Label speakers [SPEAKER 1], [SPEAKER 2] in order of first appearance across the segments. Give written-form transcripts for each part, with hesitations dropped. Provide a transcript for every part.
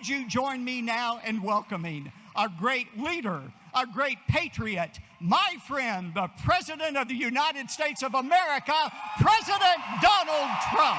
[SPEAKER 1] would you join me now in welcoming our great leader, our great patriot, my friend, the President of the United States of America, President Donald Trump.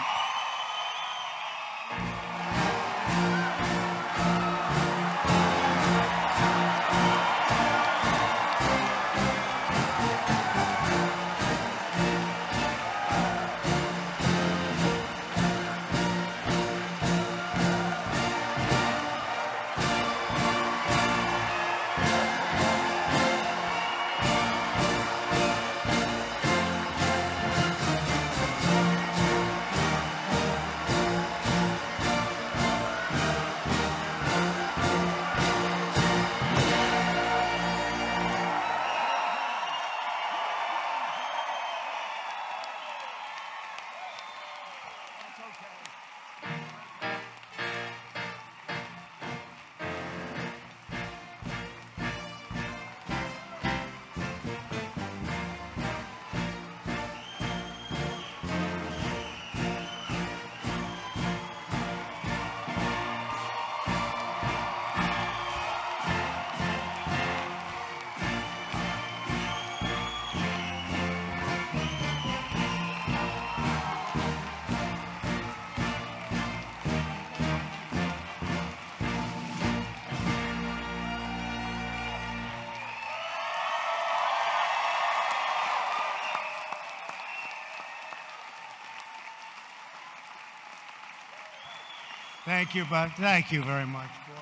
[SPEAKER 2] Thank you, bud. Thank you very much, boy.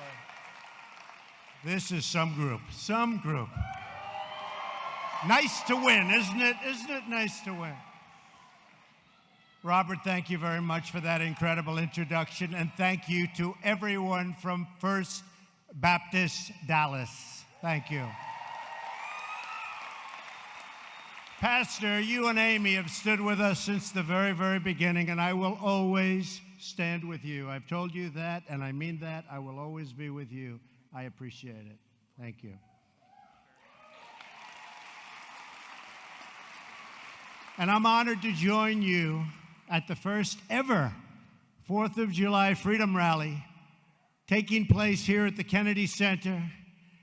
[SPEAKER 2] This is some group. Some group. Nice to win, isn't it? Isn't it nice to win? Robert, thank you very much for that incredible introduction, and thank you to everyone from First Baptist Dallas. Thank you. Pastor, you and Amy have stood with us since the very, very beginning, and I will always stand with you. I've told you that, and I mean that. I will always be with you. I appreciate it. Thank you. And I'm honored to join you at the first ever 4th of July Freedom Rally taking place here at the Kennedy Center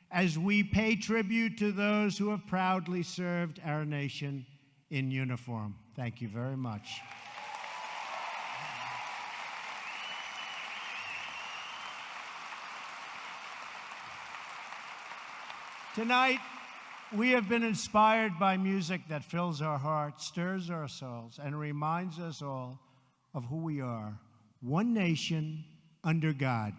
[SPEAKER 2] as we pay tribute to those who have proudly served our nation in uniform. Thank you very much. Tonight, we have been inspired by music that fills our hearts, stirs our souls, and reminds us all of who we are. One nation under God.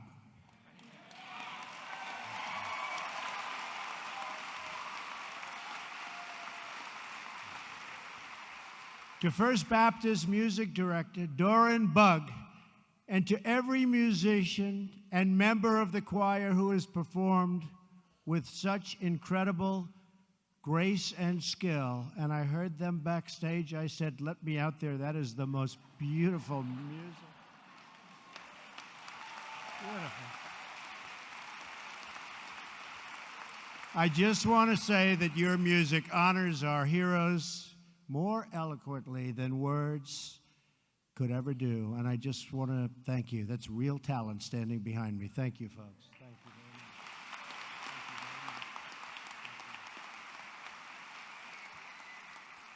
[SPEAKER 2] To First Baptist Music Director Doran Bugg, and to every musician and member of the choir who has performed with such incredible grace and skill. And I heard them backstage. I said, let me out there. That is the most beautiful music. Beautiful. I just want to say that your music honors our heroes more eloquently than words could ever do. And I just want to thank you. That's real talent standing behind me. Thank you, folks. Thank you very much.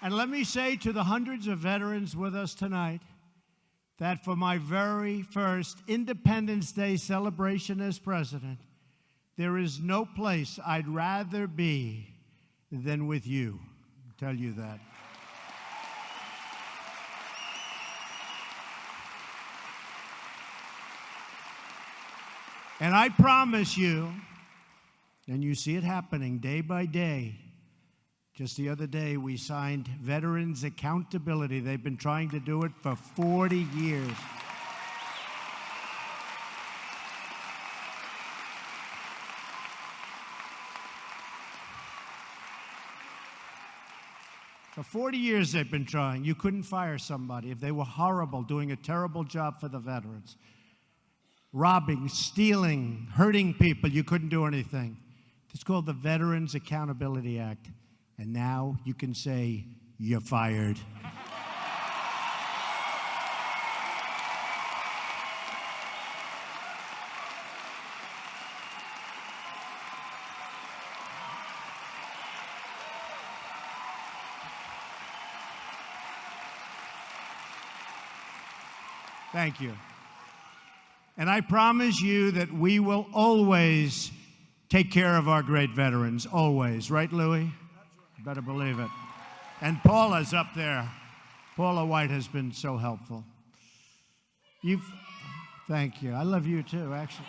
[SPEAKER 2] And let me say to the hundreds of veterans with us tonight that for my very first Independence Day celebration as president, there is no place I'd rather be than with you. I'll tell you that. And I promise you, and you see it happening day by day. Just the other day, we signed Veterans Accountability. They've been trying to do it for 40 years. For 40 years, they've been trying. You couldn't fire somebody if they were horrible, doing a terrible job for the veterans. Robbing, stealing, hurting people, you couldn't do anything. It's called the Veterans Accountability Act. And now you can say, you're fired. Thank you. And I promise you that we will always take care of our great veterans, always. Right, Louis? You better believe it. And Paula's up there. Paula White has been so helpful. Thank you. I love you too, actually.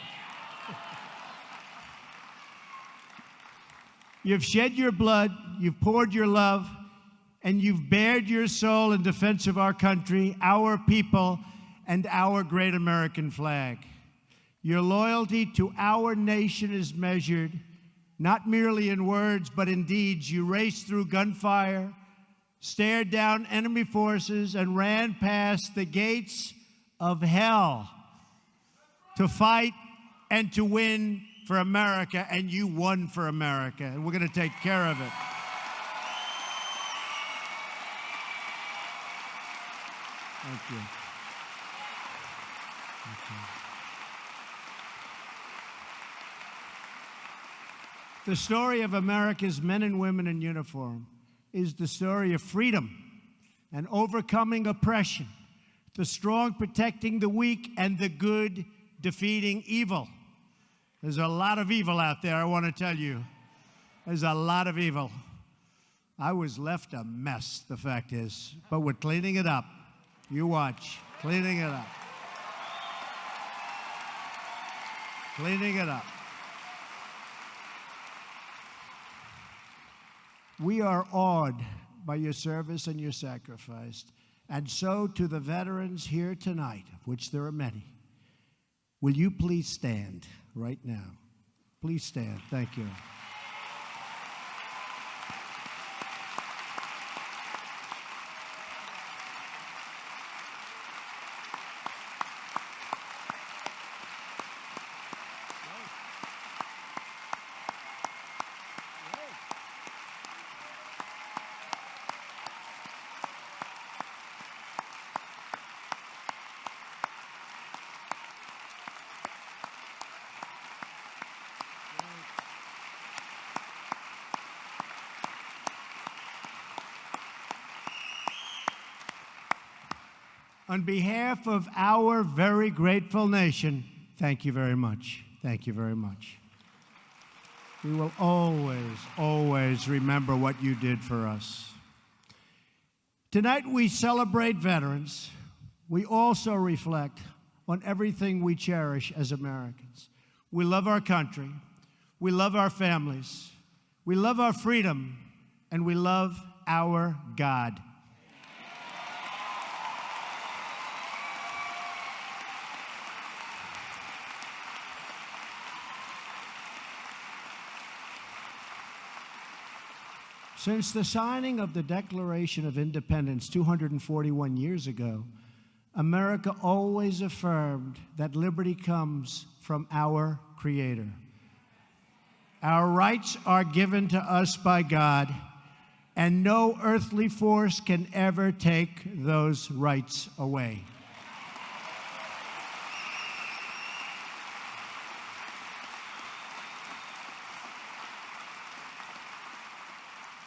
[SPEAKER 2] You've shed your blood, you've poured your love, and you've bared your soul in defense of our country, our people, and our great American flag. Your loyalty to our nation is measured not merely in words, but in deeds. You raced through gunfire, stared down enemy forces, and ran past the gates of hell to fight and to win for America, and you won for America, and we're going to take care of it. Thank you. Thank you. The story of America's men and women in uniform is the story of freedom and overcoming oppression, the strong protecting the weak, and the good defeating evil. There's a lot of evil out there, I want to tell you. There's a lot of evil. I was left a mess, the fact is, but we're cleaning it up. You watch, cleaning it up. Cleaning it up. We are awed by your service and your sacrifice. And so to the veterans here tonight, of which there are many, will you please stand right now? Please stand. Thank you. On behalf of our very grateful nation, thank you very much. Thank you very much. We will always, always remember what you did for us. Tonight we celebrate veterans. We also reflect on everything we cherish as Americans. We love our country. We love our families. We love our freedom. And we love our God. Since the signing of the Declaration of Independence 241 years ago, America always affirmed that liberty comes from our Creator. Our rights are given to us by God, and no earthly force can ever take those rights away.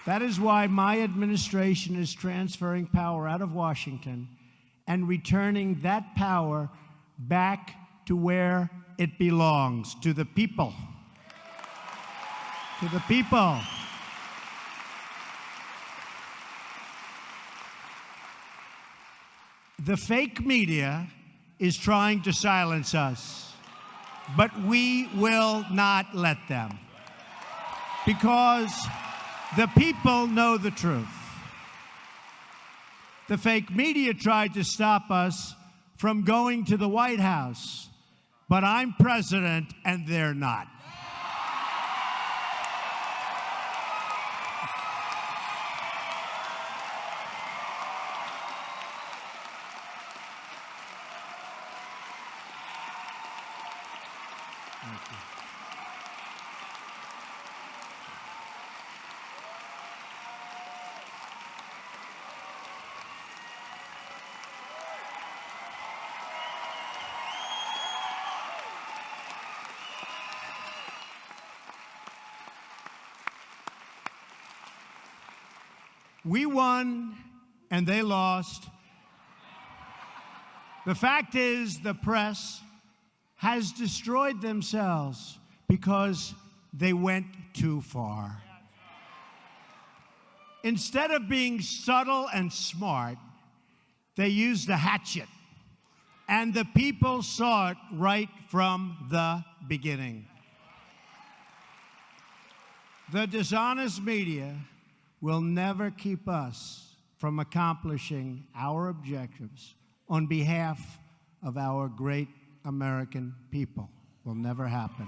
[SPEAKER 2] That is why my administration is transferring power out of Washington and returning that power back to where it belongs, to the people. To the people. The fake media is trying to silence us, but we will not let them, because the people know the truth. The fake media tried to stop us from going to the White House, but I'm president and they're not. Thank you. We won and they lost. The fact is, the press has destroyed themselves because they went too far. Instead of being subtle and smart, they used a hatchet. And the people saw it right from the beginning. The dishonest media will never keep us from accomplishing our objectives on behalf of our great American people. Will never happen.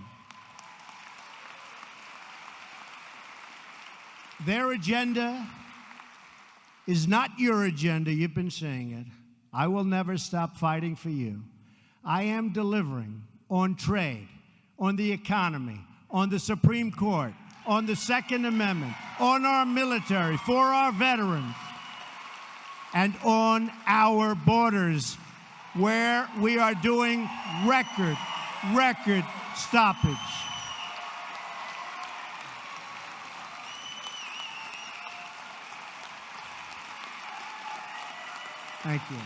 [SPEAKER 2] Their agenda is not your agenda. You've been saying it. I will never stop fighting for you. I am delivering on trade, on the economy, on the Supreme Court, on the Second Amendment, on our military, for our veterans, and on our borders, where we are doing record stoppage. Thank you.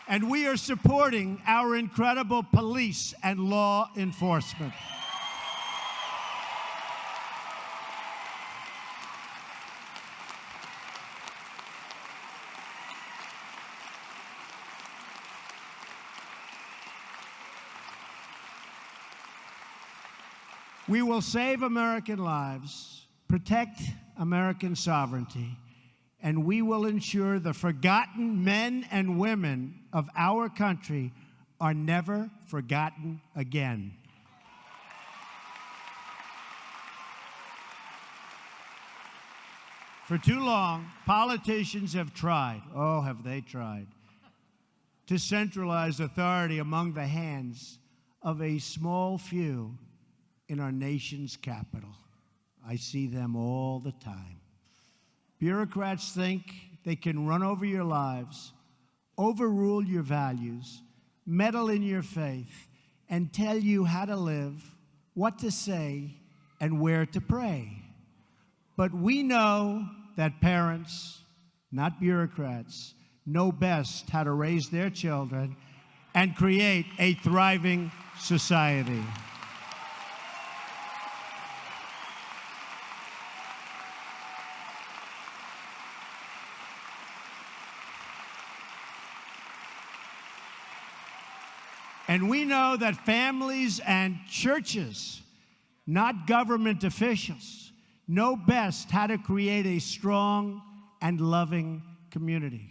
[SPEAKER 2] And we are supporting our incredible police and law enforcement. We will save American lives, protect American sovereignty, and we will ensure the forgotten men and women of our country are never forgotten again. For too long, politicians have tried, oh, have they tried, to centralize authority among the hands of a small few in our nation's capital. I see them all the time. Bureaucrats think they can run over your lives, overrule your values, meddle in your faith, and tell you how to live, what to say, and where to pray. But we know that parents, not bureaucrats, know best how to raise their children and create a thriving society. And we know that families and churches, not government officials, know best how to create a strong and loving community.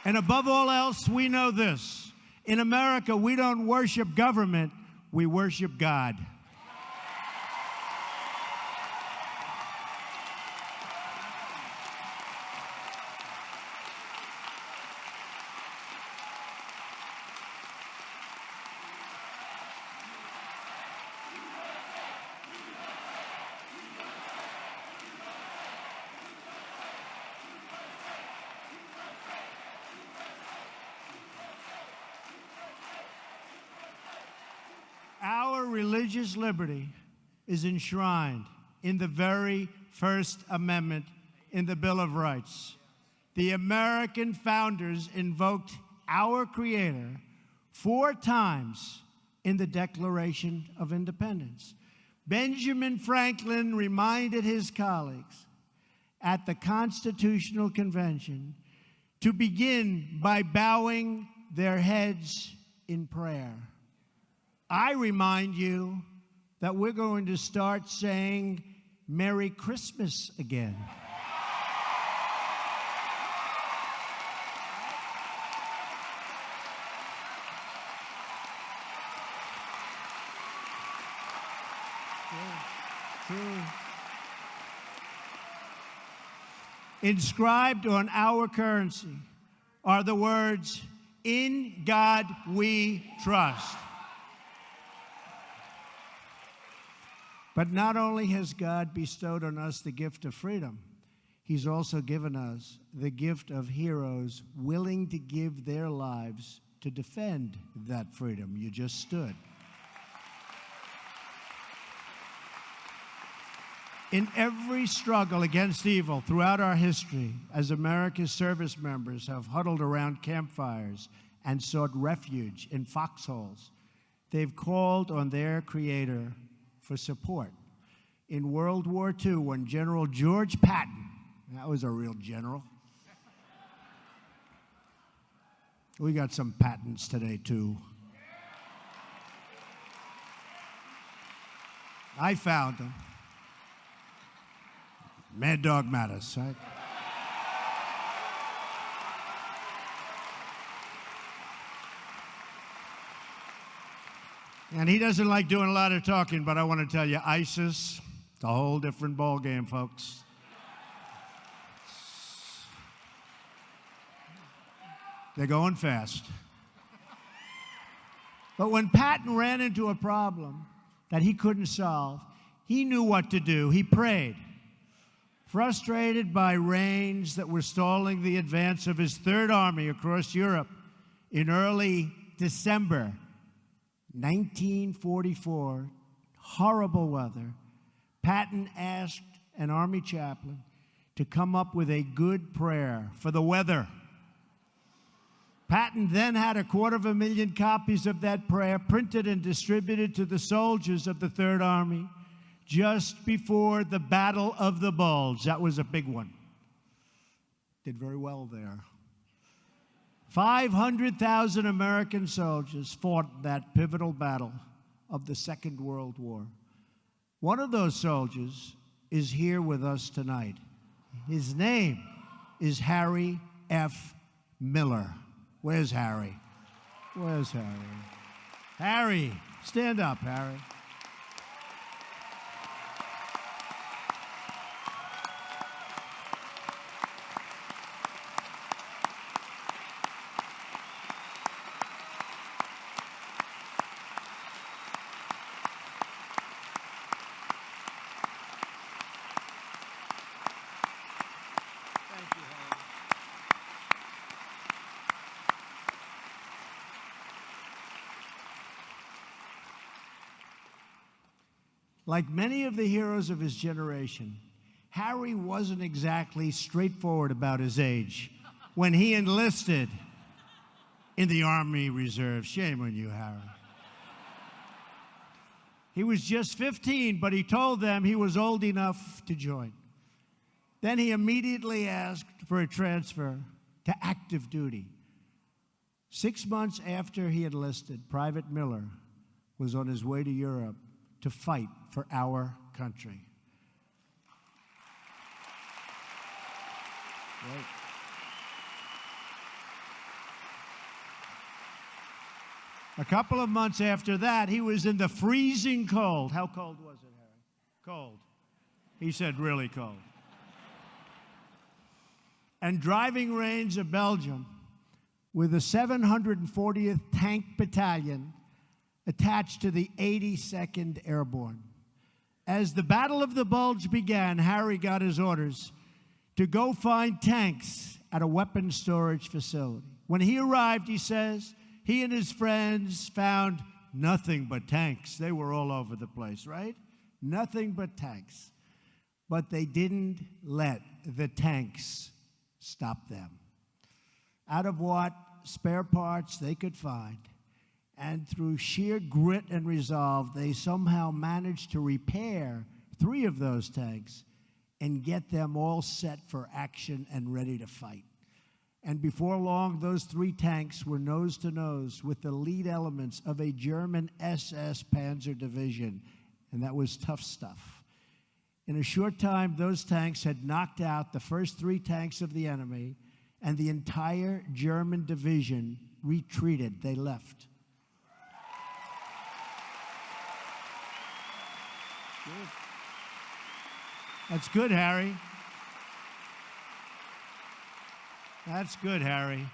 [SPEAKER 2] And above all else, we know this. In America, we don't worship government, we worship God. Our religious liberty is enshrined in the very First Amendment in the Bill of Rights. The American founders invoked our Creator 4 times in the Declaration of Independence. Benjamin Franklin reminded his colleagues at the Constitutional Convention to begin by bowing their heads in prayer. I remind you that we're going to start saying Merry Christmas again. True. Inscribed on our currency are the words, "In God we trust." But not only has God bestowed on us the gift of freedom, He's also given us the gift of heroes willing to give their lives to defend that freedom. You just stood. In every struggle against evil throughout our history, as America's service members have huddled around campfires and sought refuge in foxholes, they've called on their Creator for support. In World War II, when General George Patton, that was a real general. We got some Pattons today, too. I found them. Mad Dog Mattis, right? And he doesn't like doing a lot of talking, but I want to tell you, ISIS, it's a whole different ballgame, folks. They're going fast. But when Patton ran into a problem that he couldn't solve, he knew what to do. He prayed. Frustrated by rains that were stalling the advance of his Third Army across Europe in early December 1944, horrible weather, Patton asked an Army chaplain to come up with a good prayer for the weather. Patton then had 250,000 copies of that prayer printed and distributed to the soldiers of the Third Army just before the Battle of the Bulge. That was a big one. Did very well there. 500,000 American soldiers fought that pivotal battle of the Second World War. One of those soldiers is here with us tonight. His name is Harry F. Miller. Where's Harry? Where's Harry? Harry, stand up, Harry. Like many of the heroes of his generation, Harry wasn't exactly straightforward about his age when he enlisted in the Army Reserve. Shame on you, Harry. He was just 15, but he told them he was old enough to join. Then he immediately asked for a transfer to active duty. 6 months after he enlisted, Private Miller was on his way to Europe to fight for our country. Right. A couple of months after that, he was in the freezing cold. How cold was it, Harry? Cold. He said really cold. And driving range of Belgium with the 740th Tank Battalion attached to the 82nd Airborne. As the Battle of the Bulge began, Harry got his orders to go find tanks at a weapons storage facility. When he arrived, he says, he and his friends found nothing but tanks. They were all over the place, right? Nothing but tanks. But they didn't let the tanks stop them. Out of what spare parts they could find, and through sheer grit and resolve, they somehow managed to repair 3 of those tanks and get them all set for action and ready to fight. And before long, those 3 tanks were nose to nose with the lead elements of a German SS Panzer division, and that was tough stuff. In a short time, those tanks had knocked out the first 3 tanks of the enemy, and the entire German division retreated. They left. Good. That's good, Harry. That's good, Harry.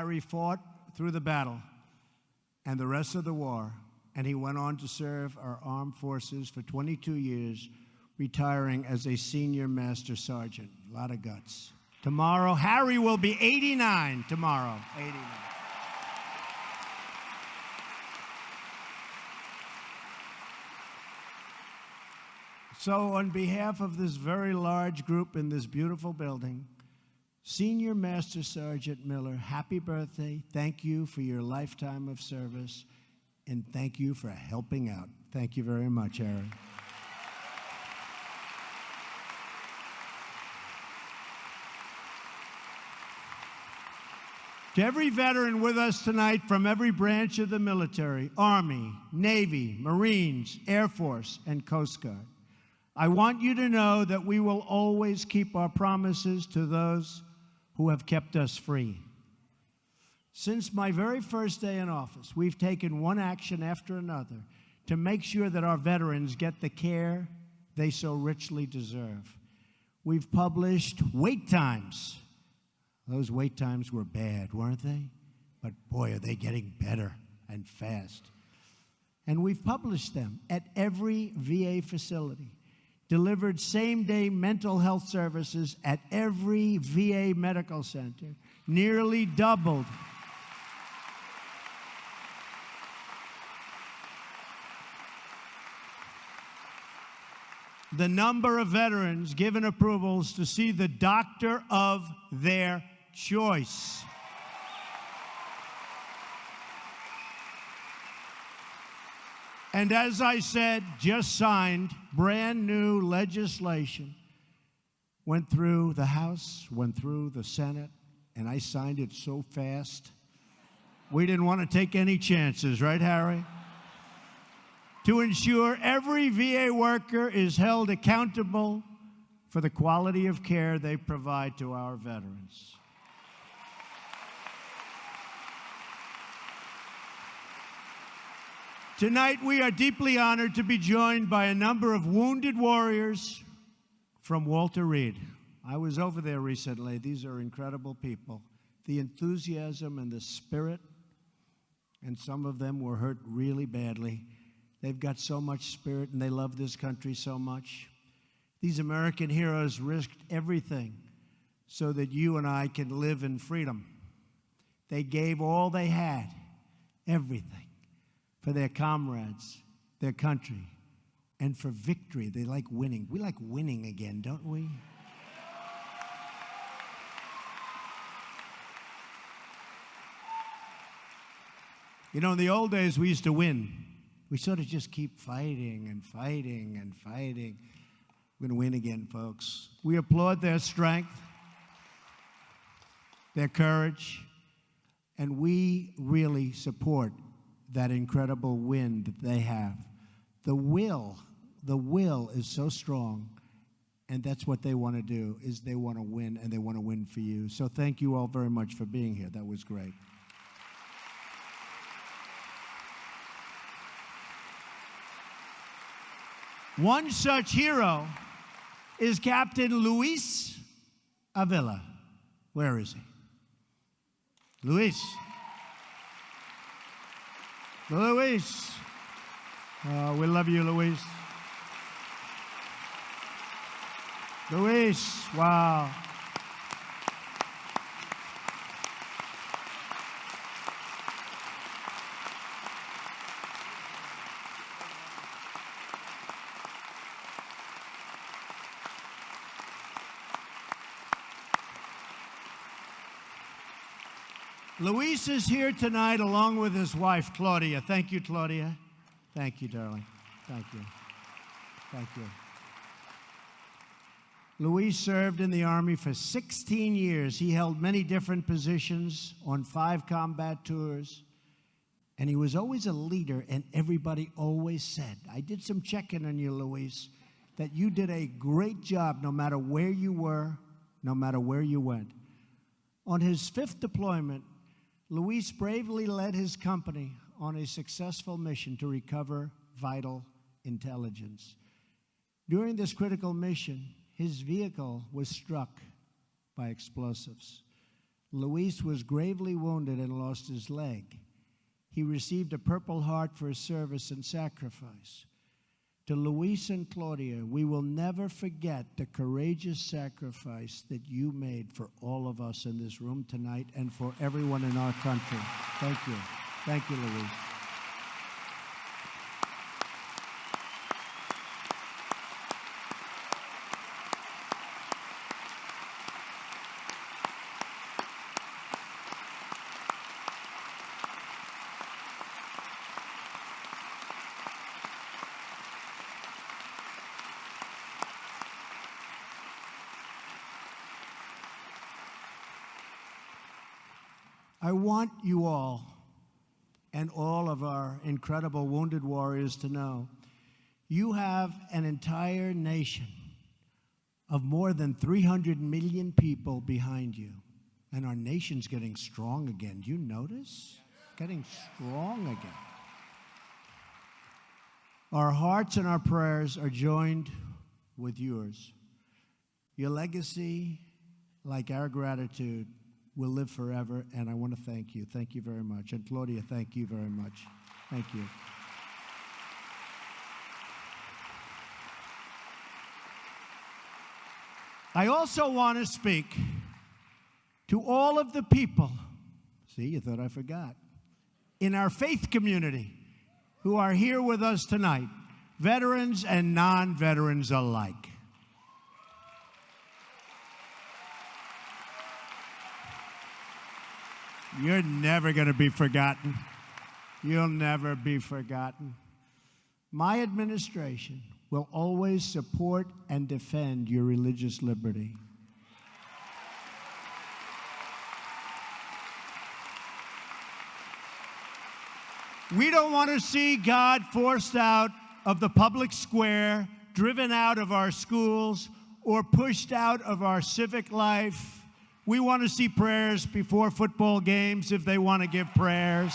[SPEAKER 2] Harry fought through the battle and the rest of the war, and he went on to serve our armed forces for 22 years, retiring as a senior master sergeant. A lot of guts. Tomorrow, Harry will be 89 tomorrow, 89. So on behalf of this very large group in this beautiful building, Senior Master Sergeant Miller, happy birthday. Thank you for your lifetime of service, and thank you for helping out. Thank you very much, Aaron. To every veteran with us tonight from every branch of the military, Army, Navy, Marines, Air Force, and Coast Guard, I want you to know that we will always keep our promises to those who have kept us free. Since my very first day in office, we've taken one action after another to make sure that our veterans get the care they so richly deserve. We've published wait times. Those wait times were bad, weren't they? But boy, are they getting better and fast. And we've published them at every VA facility, delivered same-day mental health services at every VA medical center, nearly doubled the number of veterans given approvals to see the doctor of their choice. And as I said, just signed brand new legislation. Went through the House, went through the Senate, and I signed it so fast. We didn't want to take any chances, right, Harry? To ensure every VA worker is held accountable for the quality of care they provide to our veterans. Tonight, we are deeply honored to be joined by a number of wounded warriors from Walter Reed. I was over there recently. These are incredible people. The enthusiasm and the spirit, and some of them were hurt really badly. They've got so much spirit, and they love this country so much. These American heroes risked everything so that you and I can live in freedom. They gave all they had, everything, for their comrades, their country, and for victory. They like winning. We like winning again, don't we? You know, in the old days, we used to win. We sort of just keep fighting and fighting and fighting. We're going to win again, folks. We applaud their strength, their courage, and we really support that incredible win that they have. The will is so strong, and that's what they want to do, is they want to win, and they want to win for you. So thank you all very much for being here. That was great. One such hero is Captain Luis Avila. Where is he? Luis. Luis. Oh, we love you, Luis. Luis, wow. Luis is here tonight along with his wife, Claudia. Thank you, Claudia. Thank you, darling. Thank you. Thank you. Luis served in the Army for 16 years. He held many different positions on 5 combat tours, and he was always a leader, and everybody always said, I did some checking on you, Luis, that you did a great job no matter where you were, no matter where you went. On his 5th deployment, Luis bravely led his company on a successful mission to recover vital intelligence. During this critical mission, his vehicle was struck by explosives. Luis was gravely wounded and lost his leg. He received a Purple Heart for his service and sacrifice. To Luis and Claudia, we will never forget the courageous sacrifice that you made for all of us in this room tonight and for everyone in our country. Thank you. Thank you, Luis. I want you all and all of our incredible wounded warriors to know you have an entire nation of more than 300 million people behind you. And our nation's getting strong again. Do you notice? Getting strong again. Our hearts and our prayers are joined with yours. Your legacy, like our gratitude, will live forever, and I want to thank you. Thank you very much. And Claudia, thank you very much. Thank you. I also want to speak to all of the people, see, you thought I forgot, in our faith community who are here with us tonight, veterans and non-veterans alike. You're never going to be forgotten. You'll never be forgotten. My administration will always support and defend your religious liberty. We don't want to see God forced out of the public square, driven out of our schools, or pushed out of our civic life. We want to see prayers before football games if they want to give prayers.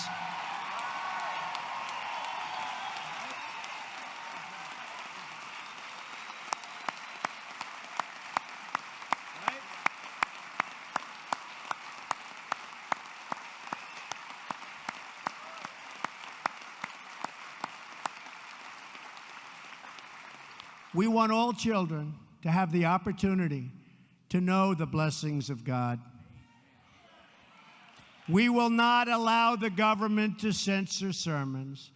[SPEAKER 2] We want all children to have the opportunity to know the blessings of God. We will not allow the government to censor sermons,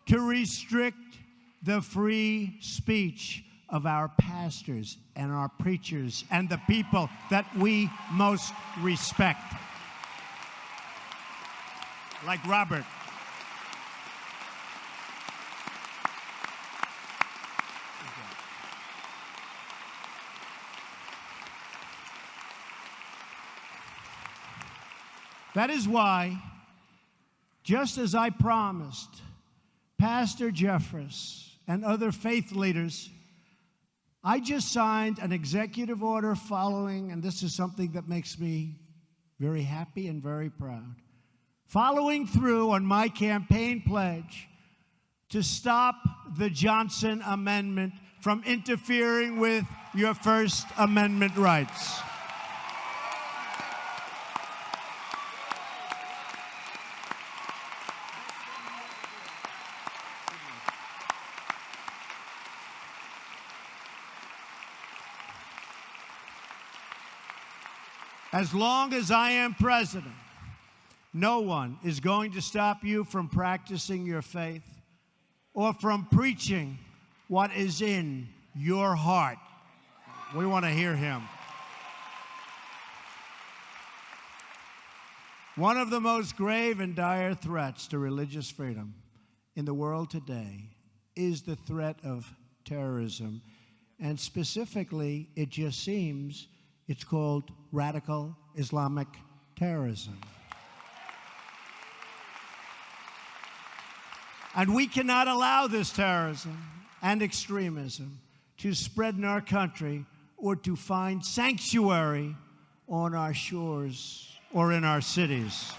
[SPEAKER 2] to restrict the free speech of our pastors and our preachers and the people that we most respect. Like Robert. That is why, just as I promised Pastor Jeffress and other faith leaders, I just signed an executive order following, and this is something that makes me very happy and very proud, following through on my campaign pledge to stop the Johnson Amendment from interfering with your First Amendment rights. As long as I am president, no one is going to stop you from practicing your faith or from preaching what is in your heart. We want to hear him. One of the most grave and dire threats to religious freedom in the world today is the threat of terrorism. And specifically, it just seems it's called radical Islamic terrorism. And we cannot allow this terrorism and extremism to spread in our country or to find sanctuary on our shores or in our cities.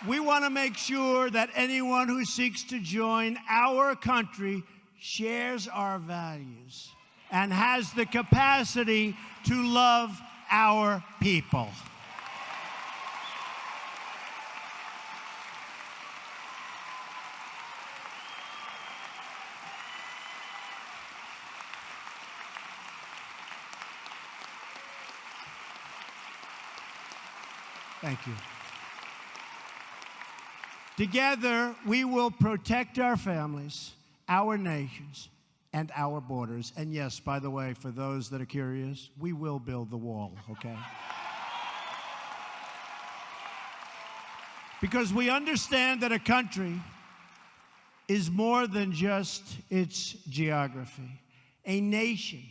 [SPEAKER 2] We want to make sure that anyone who seeks to join our country shares our values and has the capacity to love our people. Thank you. Together, we will protect our families, our nations, and our borders. And yes, by the way, for those that are curious, we will build the wall, okay? Because we understand that a country is more than just its geography. A nation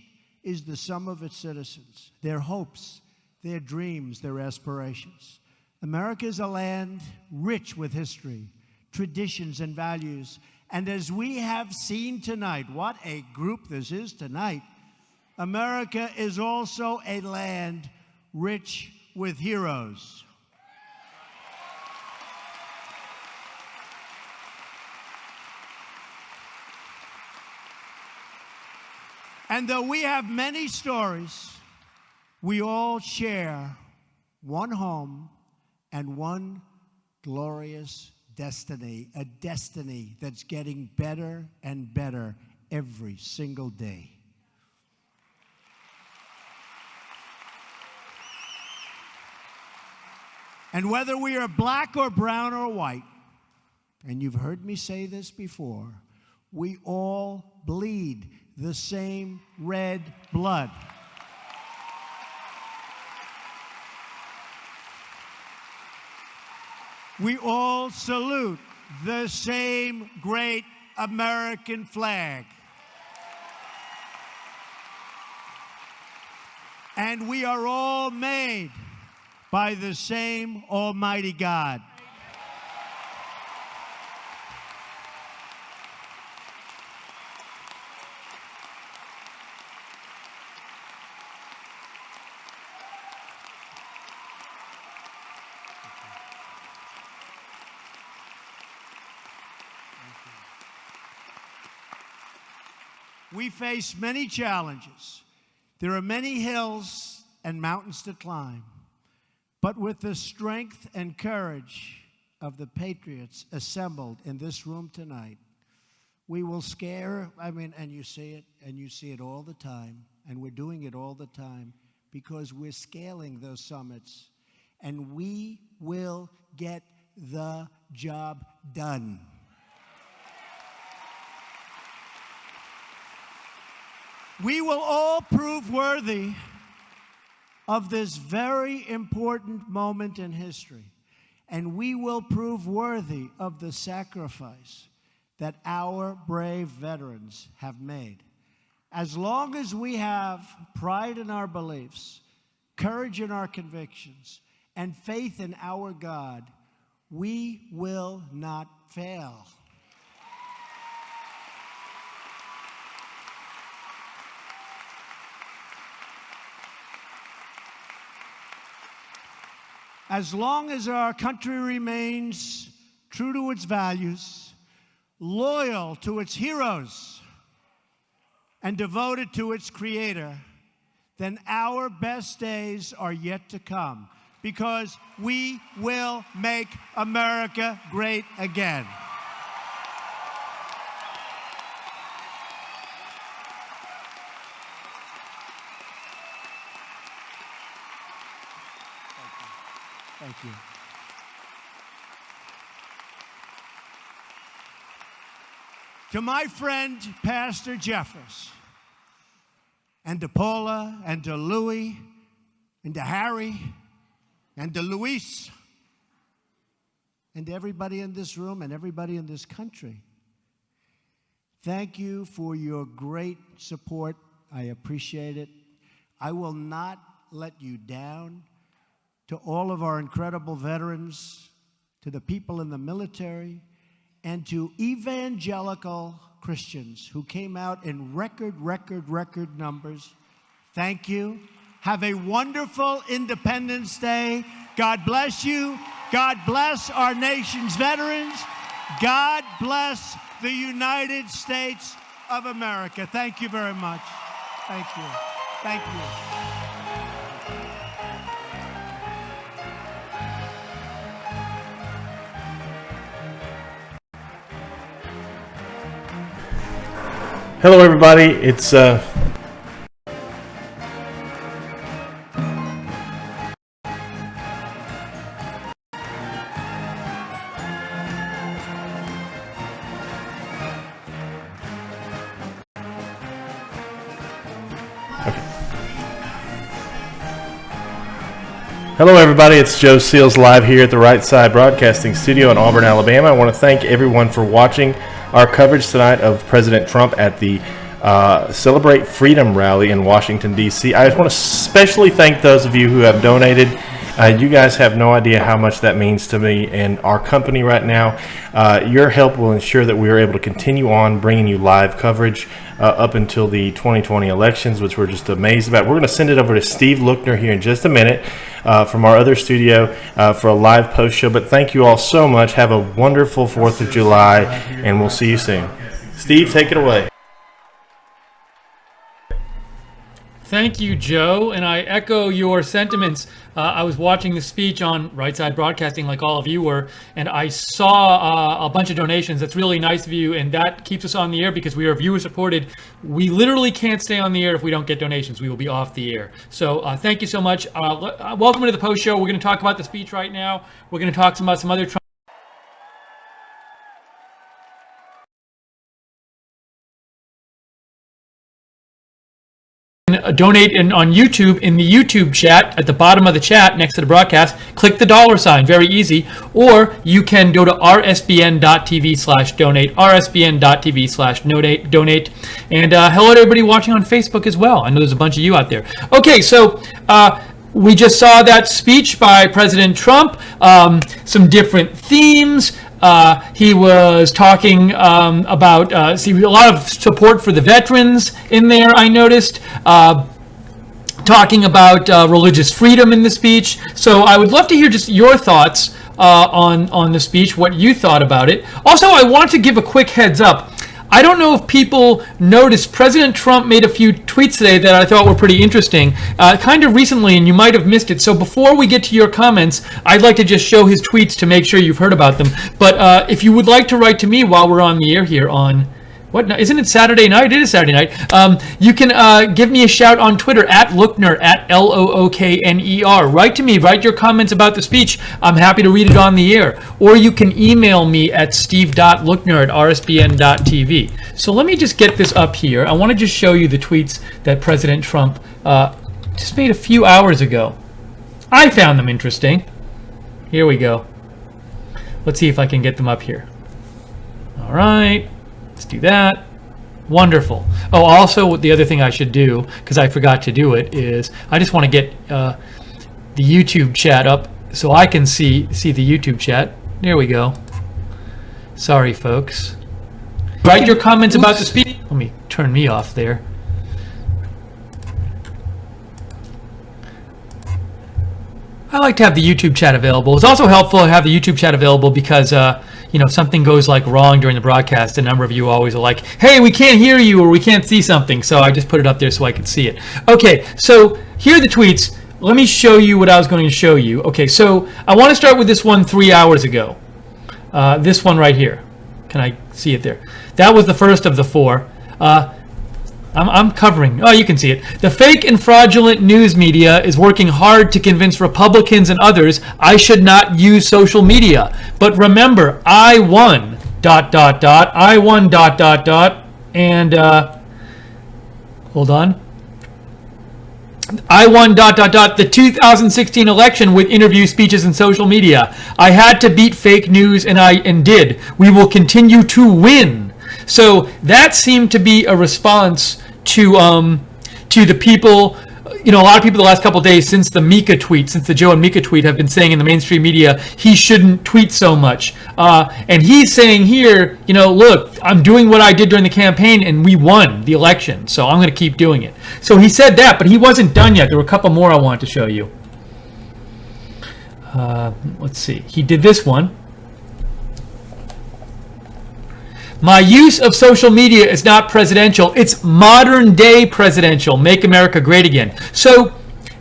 [SPEAKER 2] is the sum of its citizens, their hopes, their dreams, their aspirations. America is a land rich with history, traditions, and values. And as we have seen tonight, what a group this is tonight, America is also a land rich with heroes. And though we have many stories, we all share one home and one glorious destiny, a destiny that's getting better and better every single day. And whether we are black or brown or white, and you've heard me say this before, we all bleed the same red blood. We all salute the same great American flag. And we are all made by the same Almighty God. We face many challenges. There are many hills and mountains to climb. But with the strength and courage of the patriots assembled in this room tonight, we will and you see it all the time, and we're doing it all the time because we're scaling those summits, and we will get the job done. We will all prove worthy of this very important moment in history, and we will prove worthy of the sacrifice that our brave veterans have made. As long as we have pride in our beliefs, courage in our convictions, and faith in our God, we will not fail. As long as our country remains true to its values, loyal to its heroes, and devoted to its Creator, then our best days are yet to come, because we will make America great again. Thank you. To my friend, Pastor Jeffers, and to Paula, and to Louie, and to Harry, and to Luis, and to everybody in this room and everybody in this country, thank you for your great support. I appreciate it. I will not let you down. To all of our incredible veterans, to the people in the military, and to evangelical Christians who came out in record numbers, thank you. Have a wonderful Independence Day. God bless you. God bless our nation's veterans. God bless the United States of America. Thank you very much. Thank you. Thank you.
[SPEAKER 3] Hello, everybody. It's Hello, everybody. It's Joe Seals live here at the Right Side Broadcasting Studio in Auburn, Alabama. I want to thank everyone for watching our coverage tonight of President Trump at the Celebrate Freedom rally in Washington, D.C. I just want to especially thank those of you who have donated. You guys have no idea how much that means to me and our company right now. Your help will ensure that we are able to continue on bringing you live coverage up until the 2020 elections, which we're just amazed about. We're going to send it over to Steve Lookner here in just a minute from our other studio for a live post show. But thank you all so much. Have a wonderful 4th of July, and we'll see you soon. Steve, take it away.
[SPEAKER 4] Thank you, Joe, and I echo your sentiments. I was watching the speech on Right Side Broadcasting like all of you were, and I saw a bunch of donations. That's really nice of you, and that keeps us on the air because we are viewer supported. We literally can't stay on the air if we don't get donations. We will be off the air. So thank you so much. Welcome to the post show. We're going to talk about the speech right now. We're going to talk about some other Trump. Donate on YouTube in the YouTube chat at the bottom of the chat next to the broadcast. Click the $sign, very easy. Or you can go to rsbn.tv/donate, rsbn.tv/donate. And hello to everybody watching on Facebook as well. I know there's a bunch of you out there. Okay, so we just saw that speech by President Trump, some different themes. He was talking about a lot of support for the veterans in there, I noticed. Talking about religious freedom in the speech. So I would love to hear just your thoughts on the speech, what you thought about it. Also, I want to give a quick heads up. I don't know if people noticed President Trump made a few tweets today that I thought were pretty interesting, kind of recently, and you might have missed it. So before we get to your comments, I'd like to just show his tweets to make sure you've heard about them. But if you would like to write to me while we're on the air here on, isn't it Saturday night? It is Saturday night. You can give me a shout on Twitter at Lookner, at Lookner. Write to me, write your comments about the speech. I'm happy to read it on the air. Or you can email me at steve.lookner@rsbn.tv. So let me just get this up here. I want to just show you the tweets that President Trump just made a few hours ago. I found them interesting. Here we go. Let's see if I can get them up here. All right. Let's do that. Wonderful. Oh, also the other thing I should do, because I forgot to do it, is I just want to get the YouTube chat up so I can see the YouTube chat. There we go. Sorry, folks. Write your comments about the speech. Let me turn me off there. I like to have the YouTube chat available. It's also helpful to have the YouTube chat available because if something goes like wrong during the broadcast, a number of you always are like, hey, we can't hear you or we can't see something. So I just put it up there so I could see it. Okay, so here are the tweets. Let me show you what I was going to show you. Okay, so I want to start with this one 3 hours ago. This one right here. Can I see it there? That was the first of the four. I'm covering. Oh, you can see it. The fake and fraudulent news media is working hard to convince Republicans and others I should not use social media. But remember, I won, ... I won, ... and, hold on. I won, ... the 2016 election with interview, speeches, and social media. I had to beat fake news, and did. We will continue to win. So that seemed to be a response to the people. A lot of people the last couple of days since the Joe and Mika tweet have been saying in the mainstream media he shouldn't tweet so much. And he's saying here, look, I'm doing what I did during the campaign and we won the election, so I'm going to keep doing it. So he said that, but he wasn't done yet. There were a couple more I wanted to show you. Let's see. He did this one. My use of social media is not presidential. It's modern day presidential. Make America great again. So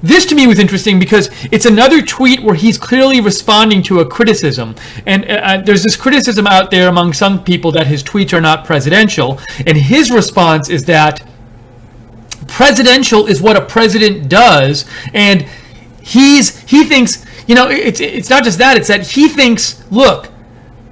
[SPEAKER 4] this to me was interesting because it's another tweet where he's clearly responding to a criticism. And there's this criticism out there among some people that his tweets are not presidential. And his response is that presidential is what a president does. And he thinks, it's not just that, it's that he thinks, look,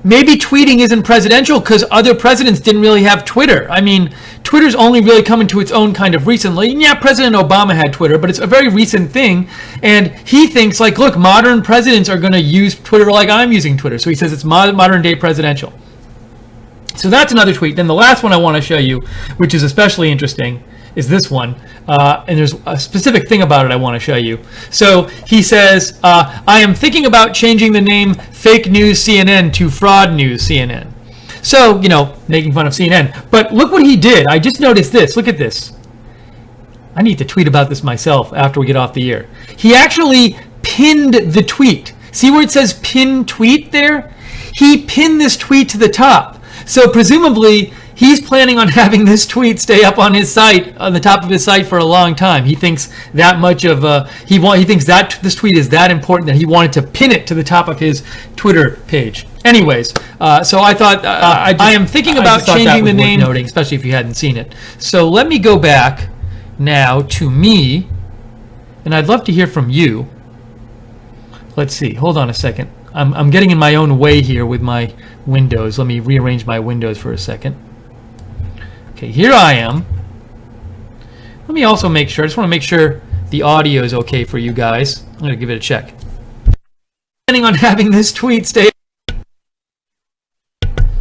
[SPEAKER 4] maybe tweeting isn't presidential because other presidents didn't really have Twitter. I mean, Twitter's only really come into its own kind of recently. Yeah, President Obama had Twitter, but it's a very recent thing. And he thinks, like, look, modern presidents are going to use Twitter like I'm using Twitter. So he says it's modern day presidential. So that's another tweet. Then the last one I want to show you, which is especially interesting, is this one. And there's a specific thing about it I want to show you. So he says, I am thinking about changing the name Fake News CNN to Fraud News CNN. So, making fun of CNN. But look what he did. I just noticed this. Look at this. I need to tweet about this myself after we get off the air. He actually pinned the tweet. See where it says pin tweet there? He pinned this tweet to the top. So presumably, he's planning on having this tweet stay up on his site, on the top of his site for a long time. He thinks that much of he thinks that this tweet is that important that he wanted to pin it to the top of his Twitter page. Anyways, so I thought I am thinking about changing the name, noting, especially if you hadn't seen it. So let me go back now to me, and I'd love to hear from you. Let's see. Hold on a second. I'm getting in my own way here with my windows. Let me rearrange my windows for a second. Okay, here I am. Let me also make sure, I just want to make sure the audio is okay for you guys. I'm going to give it a check. Planning on having this tweet stay.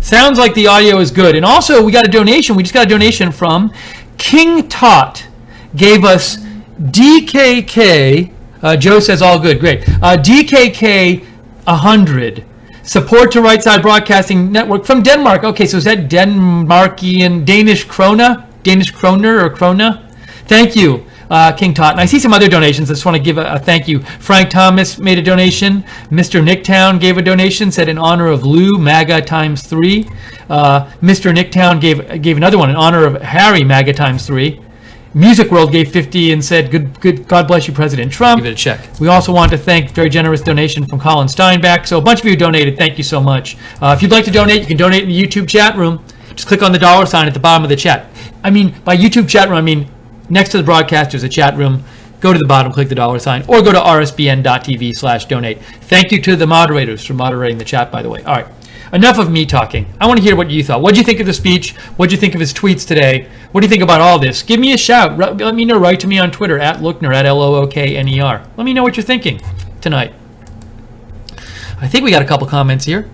[SPEAKER 4] Sounds like the audio is good. And also, we got a donation. We just got a donation from King Tot. Gave us DKK. Joe says all good. Great. DKK 100. Support to Right Side Broadcasting Network from Denmark. Okay, so is that Denmarkian, Danish krona? Danish kroner or krona? Thank you, King Tot. And I see some other donations. I just want to give a thank you. Frank Thomas made a donation. Mr. Nicktown gave a donation, said in honor of Lou, MAGA times 3. Mr. Nicktown gave another one in honor of Harry, MAGA times 3. Music World gave 50 and said, good, God bless you, President Trump. Give it a check. We also want to thank very generous donation from Colin Steinbach. So a bunch of you donated. Thank you so much. If you'd like to donate, you can donate in the YouTube chat room. Just click on the $ at the bottom of the chat. I mean, by YouTube chat room, I mean next to the broadcast, there's a chat room. Go to the bottom, click the $, or go to rsbn.tv/donate. Thank you to the moderators for moderating the chat, by the way. All right. Enough of me talking. I want to hear what you thought. What did you think of the speech? What did you think of his tweets today? What do you think about all this? Give me a shout. Let me know. Write to me on Twitter, @Lookner, @LOOKNER. Let me know what you're thinking tonight. I think we got a couple comments here.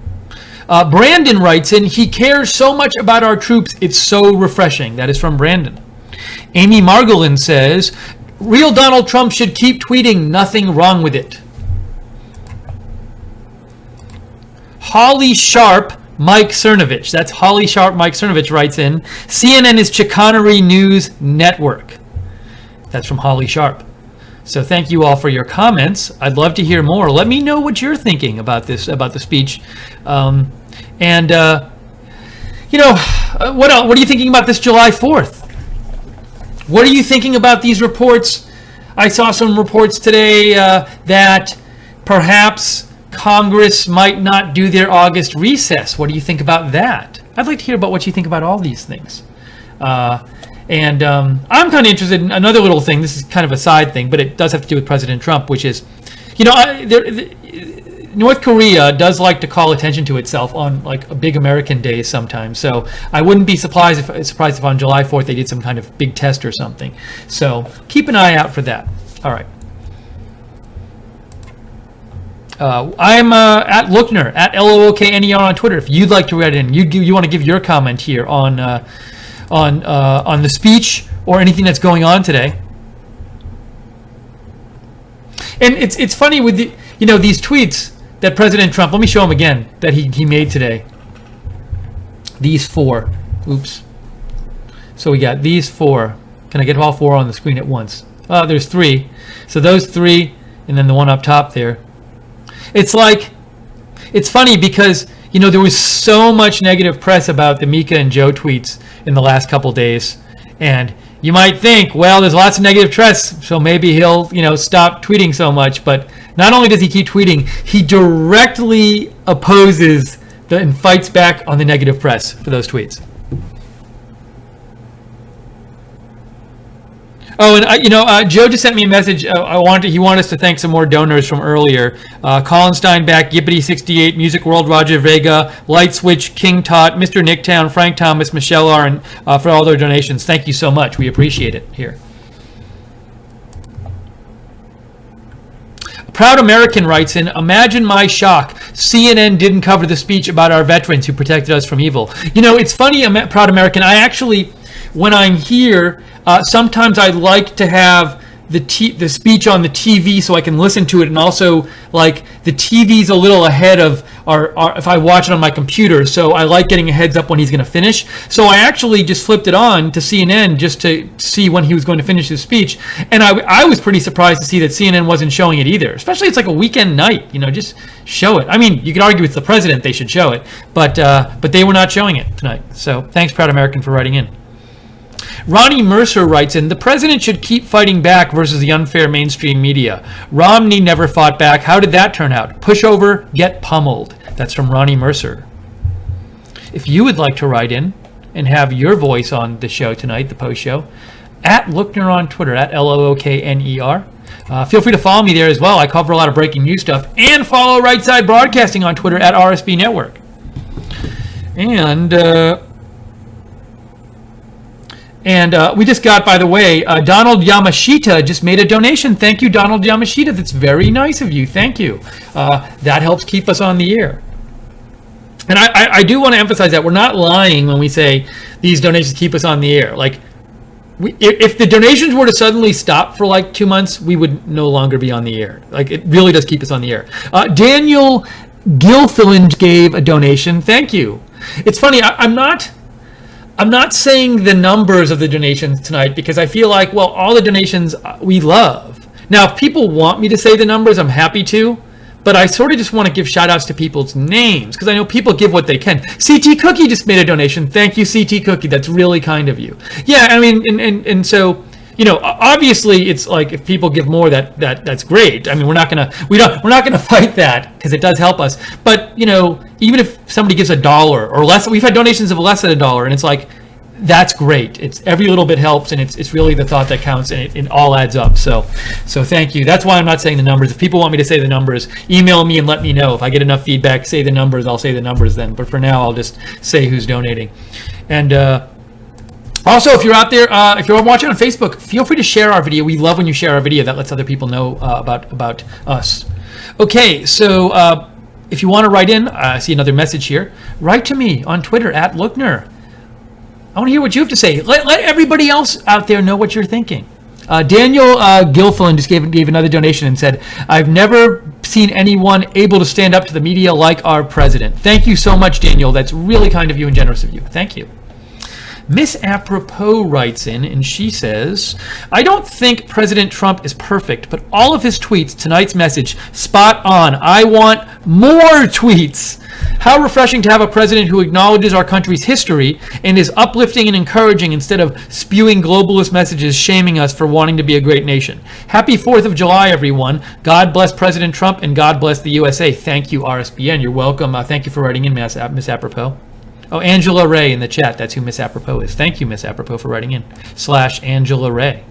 [SPEAKER 4] Brandon writes in, he cares so much about our troops. It's so refreshing. That is from Brandon. Amy Margolin says, real Donald Trump should keep tweeting. Nothing wrong with it. Holly Sharp Mike Cernovich. That's Holly Sharp Mike Cernovich writes in, CNN is chicanery news network. That's from Holly Sharp. So thank you all for your comments. I'd love to hear more. Let me know what you're thinking about this, about the speech. What are you thinking about this July 4th? What are you thinking about these reports? I saw some reports today that perhaps Congress might not do their August recess. What do you think about that? I'd like to hear about what you think about all these things. I'm kind of interested in another little thing. This is kind of a side thing, but it does have to do with President Trump, which is, North Korea does like to call attention to itself on like a big American day sometimes. So I wouldn't be surprised if on July 4th they did some kind of big test or something. So keep an eye out for that. All right. I'm at Lookner, at LOOKNER on Twitter. If you'd like to write in, you want to give your comment here on the speech or anything that's going on today. And it's funny with these tweets that President Trump. Let me show him again that he made today. These 4. Oops. So we got these 4. Can I get all 4 on the screen at once? There's 3. So those 3, and then the one up top there. It's funny because, there was so much negative press about the Mika and Joe tweets in the last couple days, and you might think, well, there's lots of negative press, so maybe he'll, stop tweeting so much. But not only does he keep tweeting, he directly opposes and fights back on the negative press for those tweets. Oh, and Joe just sent me a message. He wanted us to thank some more donors from earlier. Colin Steinbach, Yippity68, Music World, Roger Vega, Light Switch, King Tot, Mr. Nicktown, Frank Thomas, Michelle R, and for all their donations. Thank you so much. We appreciate it here. Proud American writes in, imagine my shock. CNN didn't cover the speech about our veterans who protected us from evil. It's funny, Proud American, I actually, when I'm here, sometimes I like to have the speech on the TV so I can listen to it, and also like the TV's a little ahead of our if I watch it on my computer, so I like getting a heads up when he's going to finish. So I actually just flipped it on to CNN just to see when he was going to finish his speech, and I was pretty surprised to see that CNN wasn't showing it either. Especially it's like a weekend night, just show it. I mean, you could argue it's the president, they should show it, but they were not showing it tonight. So thanks, Proud American, for writing in. Ronnie Mercer writes in, the president should keep fighting back versus the unfair mainstream media. Romney never fought back. How did that turn out? Pushover, get pummeled. That's from Ronnie Mercer. If you would like to write in and have your voice on the show tonight, the post show, at Lookner on Twitter, at LOOKNER. Feel free to follow me there as well. I cover a lot of breaking news stuff. And follow Right Side Broadcasting on Twitter at RSB Network. And we just got, by the way, Donald Yamashita just made a donation. Thank you, Donald Yamashita. That's very nice of you. Thank you. That helps keep us on the air. And I do want to emphasize that we're not lying when we say these donations keep us on the air. Like, if the donations were to suddenly stop for like 2 months, we would no longer be on the air. Like, it really does keep us on the air. Daniel Gilfilland gave a donation. Thank you. It's funny. I'm not saying the numbers of the donations tonight because I feel like, well, all the donations we love. Now, if people want me to say the numbers, I'm happy to, but I sort of just want to give shout outs to people's names because I know people give what they can. CT Cookie just made a donation. Thank you, CT Cookie. That's really kind of you. Yeah, I mean, and so, obviously it's like if people give more, that's great. I mean, we're not gonna fight that because it does help us. But even if somebody gives $1 or less, we've had donations of less than $1, and it's like, that's great. It's every little bit helps, and it's really the thought that counts, and it all adds up. So thank you. That's why I'm not saying the numbers. If people want me to say the numbers, email me and let me know. If I get enough feedback, say the numbers, I'll say the numbers then. But for now, I'll just say who's donating. And also, if you're out there, if you're watching on Facebook, feel free to share our video. We love when you share our video. That lets other people know about us. Okay, so if you want to write in, I see another message here. Write to me on Twitter at Lookner. I want to hear what you have to say. Let everybody else out there know what you're thinking. Daniel Gilfillan just gave another donation and said, I've never seen anyone able to stand up to the media like our president. Thank you so much, Daniel. That's really kind of you and generous of you. Thank you. Miss Apropos writes in, and she says, I don't think President Trump is perfect, but all of his tweets, tonight's message, spot on. I want more tweets. How refreshing to have a president who acknowledges our country's history and is uplifting and encouraging instead of spewing globalist messages shaming us for wanting to be a great nation. Happy 4th of July, everyone. God bless President Trump and God bless the USA. Thank you, RSBN. You're welcome. Thank you for writing in, Miss Apropos. Oh, Angela Ray in the chat. That's who Miss Apropos is. Thank you, Miss Apropos, for writing in. /Angela Ray.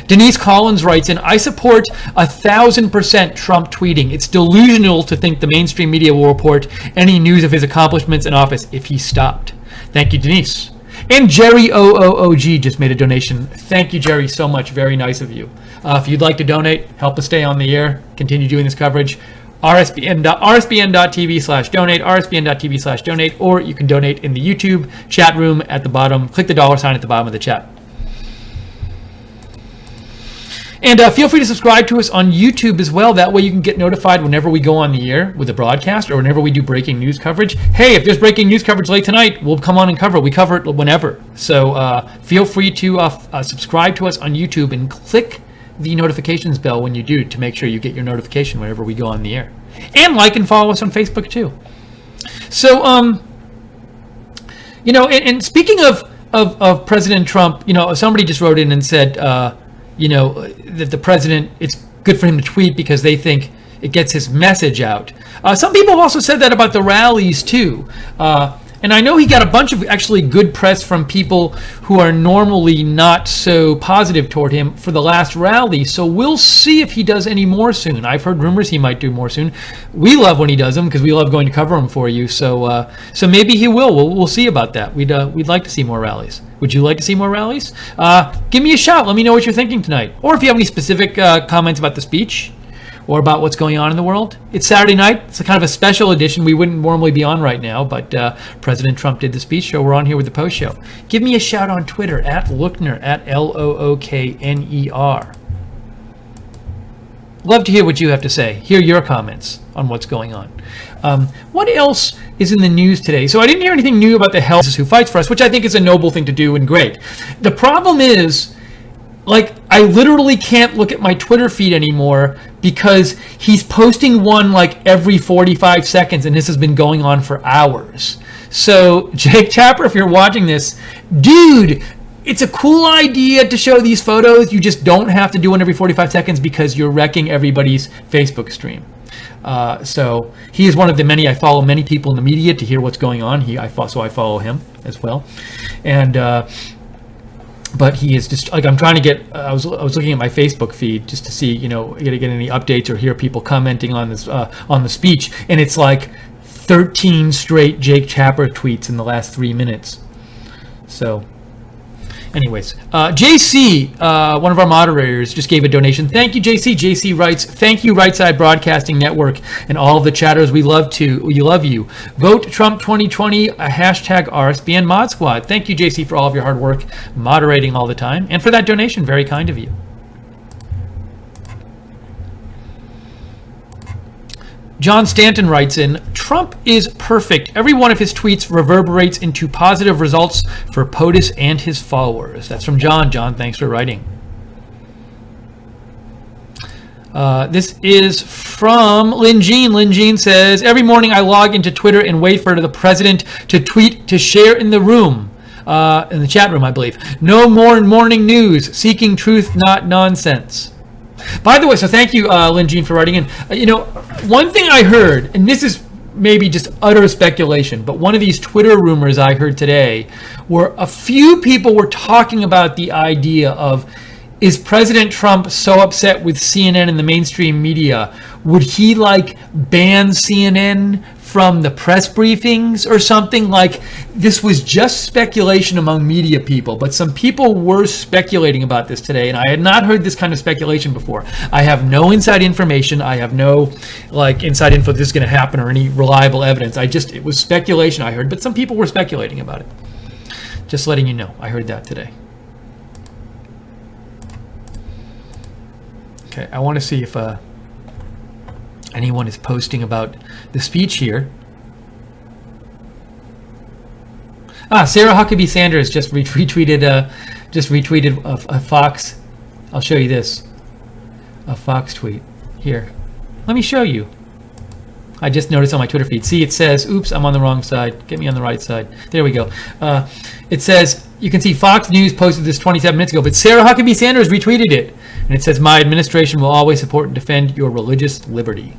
[SPEAKER 4] Denise Collins writes in, I support 1,000% Trump tweeting. It's delusional to think the mainstream media will report any news of his accomplishments in office if he stopped. Thank you, Denise. And Jerry OOOG just made a donation. Thank you, Jerry, so much. Very nice of you. If you'd like to donate, help us stay on the air, continue doing this coverage, rsbn.tv/donate, rsbn.tv/donate, or you can donate in the YouTube chat room at the bottom. Click the $ at the bottom of the chat. And feel free to subscribe to us on YouTube as well. That way you can get notified whenever we go on the air with a broadcast or whenever we do breaking news coverage. Hey, if there's breaking news coverage late tonight, we'll come on and cover it. We cover it whenever. So feel free to subscribe to us on YouTube and click the notifications bell when you do to make sure you get your notification whenever we go on the air. And like and follow us on Facebook too. So, and speaking of President Trump, somebody just wrote in and said, that the president, it's good for him to tweet because they think it gets his message out. Some people also said that about the rallies too. And I know he got a bunch of actually good press from people who are normally not so positive toward him for the last rally. So we'll see if he does any more soon. I've heard rumors he might do more soon. We love when he does them because we love going to cover them for you. So maybe he will. We'll see about that. We'd like to see more rallies. Would you like to see more rallies? Give me a shout. Let me know what you're thinking tonight. Or if you have any specific comments about the speech, or about what's going on in the world. It's Saturday night. It's a kind of a special edition. We wouldn't normally be on right now, but President Trump did the speech, so we're on here with the post show. Give me a shout on Twitter, @Lookner, @LOOKNER. Love to hear what you have to say. Hear your comments on what's going on. What else is in the news today? So I didn't hear anything new about the health who fights for us, which I think is a noble thing to do and great. The problem is, I literally can't look at my Twitter feed anymore because he's posting one every 45 seconds, and this has been going on for hours. So, Jake Tapper, if you're watching this, dude, it's a cool idea to show these photos. You just don't have to do one every 45 seconds because you're wrecking everybody's Facebook stream. So he is one of the many. I follow many people in the media to hear what's going on. So I follow him as well, and. But he is just I'm trying to get. I was looking at my Facebook feed just to see, get any updates or hear people commenting on this on the speech, and it's 13 straight Jake Tapper tweets in the last 3 minutes. So, anyways, JC, one of our moderators, just gave a donation. Thank you, JC. JC writes, "Thank you, Right Side Broadcasting Network, and all of the chatters. We love you. Vote Trump 2020. Hashtag RSBN Mod Squad." Thank you, JC, for all of your hard work moderating all the time, and for that donation. Very kind of you. John Stanton writes in, "Trump is perfect. Every one of his tweets reverberates into positive results for POTUS and his followers." That's from John. John, thanks for writing. This is from Lynn Jean. Lynn Jean says, "Every morning I log into Twitter and wait for the president to tweet to share in the room." In the chat room, I believe. "No more morning news. Seeking truth, not nonsense." By the way, so thank you, Lynn Jean, for writing in. One thing I heard, and this is maybe just utter speculation, but one of these Twitter rumors I heard today were a few people were talking about the idea of, is President Trump so upset with CNN and the mainstream media? Would he ban CNN from the press briefings or something? This was just speculation among media people, but some people were speculating about this today, and I had not heard this kind of speculation before. I have no inside information. I have no inside info this is going to happen or any reliable evidence. It was speculation I heard, but some people were speculating about it. Just letting you know, I heard that today. Okay, I want to see if anyone is posting about the speech here. Sarah Huckabee Sanders just retweeted a Fox. I'll show you this. A Fox tweet. Here. Let me show you. I just noticed on my Twitter feed. See, it says, oops, I'm on the wrong side. Get me on the right side. There we go. It says, you can see Fox News posted this 27 minutes ago, but Sarah Huckabee Sanders retweeted it. And it says, "My administration will always support and defend your religious liberty."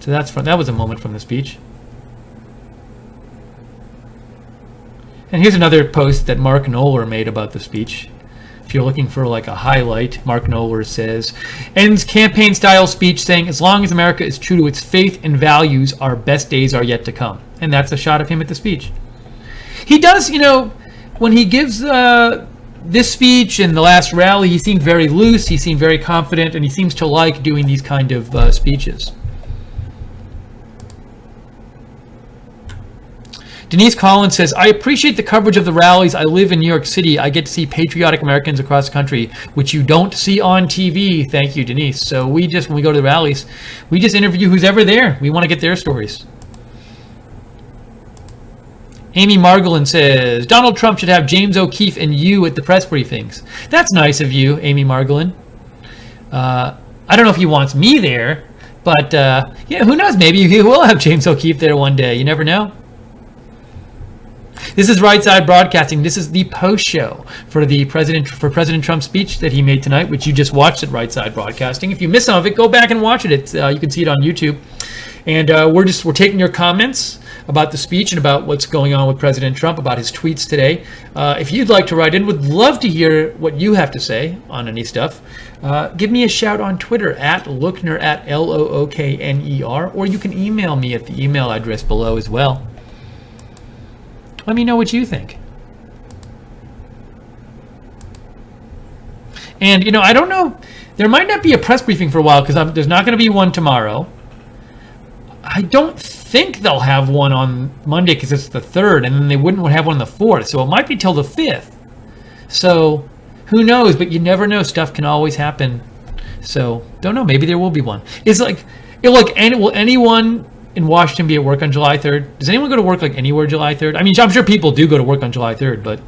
[SPEAKER 4] So that was a moment from the speech. And here's another post that Mark Knoller made about the speech. If you're looking for a highlight, Mark Knoller says, "Ends campaign-style speech saying, as long as America is true to its faith and values, our best days are yet to come." And that's a shot of him at the speech. He does, when he gives this speech and the last rally, he seemed very loose, he seemed very confident, and he seems to like doing these kind of speeches. Denise Collins says, "I appreciate the coverage of the rallies. I live in New York City. I get to see patriotic Americans across the country, which you don't see on TV." Thank you, Denise. So when we go to the rallies, we just interview who's ever there. We want to get their stories. Amy Margolin says, "Donald Trump should have James O'Keefe and you at the press briefings." That's nice of you, Amy Margolin. I don't know if he wants me there. But yeah, who knows? Maybe he will have James O'Keefe there one day. You never know. This is Right Side Broadcasting. This is the post show for President Trump's speech that he made tonight, which you just watched at Right Side Broadcasting. If you missed some of it, go back and watch it. You can see it on YouTube. And we're taking your comments about the speech and about what's going on with President Trump, about his tweets today. If you'd like to write in, would love to hear what you have to say on any stuff. Give me a shout on Twitter at Lookner, at Lookner, or you can email me at the email address below as well. Let me know what you think. And, I don't know. There might not be a press briefing for a while because there's not going to be one tomorrow. I don't think they'll have one on Monday because it's the 3rd, and then they wouldn't have one on the 4th. So it might be till the 5th. So who knows? But you never know. Stuff can always happen. So don't know. Maybe there will be one. Will anyone in Washington be at work on July 3rd? Does anyone go to work anywhere July 3rd? I mean, I'm sure people do go to work on July 3rd, but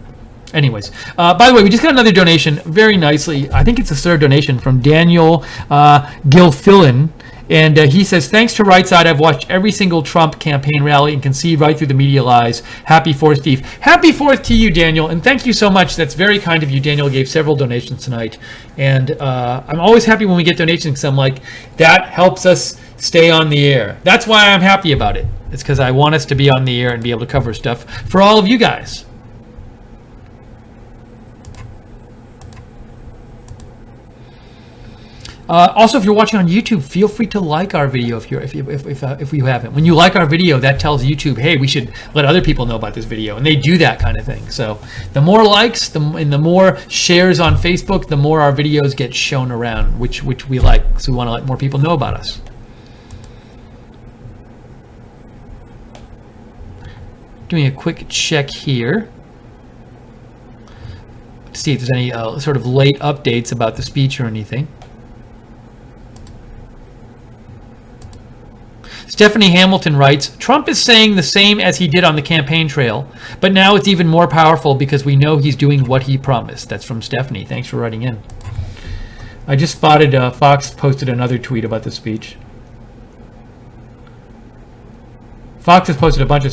[SPEAKER 4] anyways. By the way, we just got another donation very nicely. I think it's the 3rd donation from Daniel Gilfillan. And he says, thanks to Right Side, I've watched every single Trump campaign rally and can see right through the media lies. Happy 4th, Steve. Happy 4th to you, Daniel. And thank you so much. That's very kind of you. Daniel gave several donations tonight. And I'm always happy when we get donations because I'm like, that helps us stay on the air. That's why I'm happy about it. It's because I want us to be on the air and be able to cover stuff for all of you guys. Also, if you're watching on YouTube, feel free to like our video if you haven't. When you like our video, that tells YouTube, hey, we should let other people know about this video, and they do that kind of thing. So the more likes and the more shares on Facebook, the more our videos get shown around, which we like. So we want to let more people know about us. Doing a quick check here to see if there's any sort of late updates about the speech or anything. Stephanie Hamilton writes, Trump is saying the same as he did on the campaign trail, but now it's even more powerful because we know he's doing what he promised. That's from Stephanie. Thanks for writing in. I just spotted Fox posted another tweet about the speech. Fox has posted a bunch of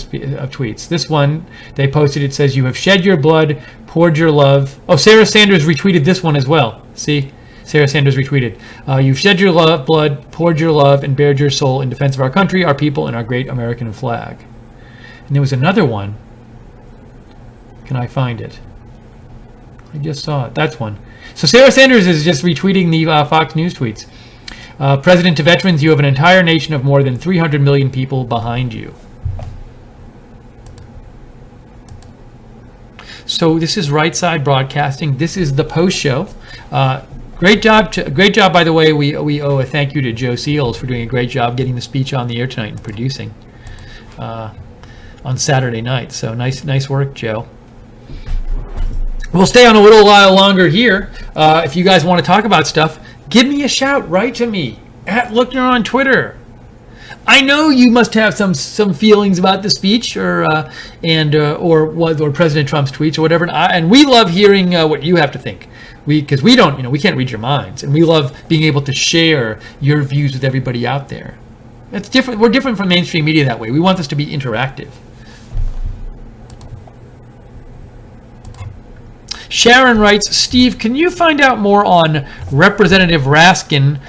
[SPEAKER 4] tweets. This one, they posted, it says, you have shed your blood, poured your love. Oh, Sarah Sanders retweeted this one as well. See? Sarah Sanders retweeted, you've shed your blood, poured your love, and bared your soul in defense of our country, our people, and our great American flag. And there was another one. Can I find it? I just saw it. That's one. So Sarah Sanders is just retweeting the Fox News tweets. President to veterans, you have an entire nation of more than 300 million people behind you. So this is Right Side Broadcasting. This is the post show. Great job, by the way. We owe a thank you to Joe Seals for doing a great job getting the speech on the air tonight and producing on Saturday night. So nice work, Joe. We'll stay on a little while longer here. If you guys want to talk about stuff, give me a shout. Write to me at Lookner on Twitter. I know you must have some feelings about the speech or President Trump's tweets or whatever, and we love hearing what you have to think. Because we don't, we can't read your minds, and we love being able to share your views with everybody out there. It's different. We're different from mainstream media that way. We want this to be interactive. Sharon writes, Steve, can you find out more on Representative Raskin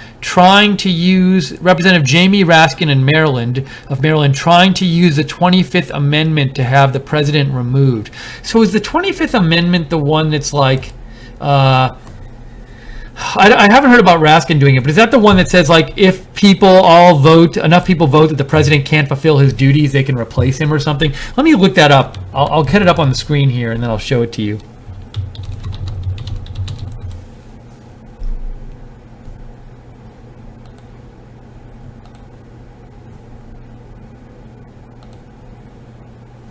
[SPEAKER 4] Representative Jamie Raskin of Maryland, trying to use the 25th Amendment to have the president removed? So is the 25th Amendment the one that's like, I haven't heard about Raskin doing it, but is that the one that says, like, if enough people vote that the president can't fulfill his duties, they can replace him or something? Let me look that up. I'll get it up on the screen here, and then I'll show it to you.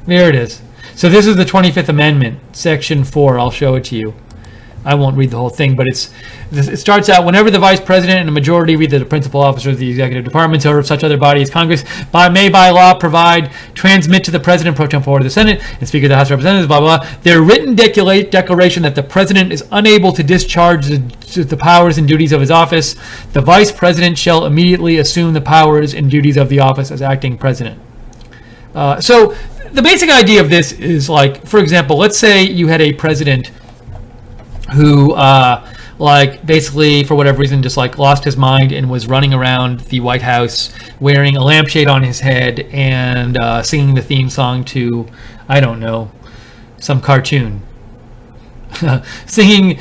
[SPEAKER 4] There it is. So this is the 25th Amendment, Section 4. I'll show it to you. I won't read the whole thing, but it starts out, whenever the vice president and a majority of either the principal officer of the executive departments or of such other body as Congress may by law transmit to the president pro tempore of the Senate and Speaker of the House of Representatives, blah, blah, blah, their written declaration that the president is unable to discharge the powers and duties of his office, the vice president shall immediately assume the powers and duties of the office as acting president. So the basic idea of this is, like, for example, let's say you had a president who basically for whatever reason just lost his mind and was running around the White House wearing a lampshade on his head and singing the theme song to, I don't know, some cartoon. Singing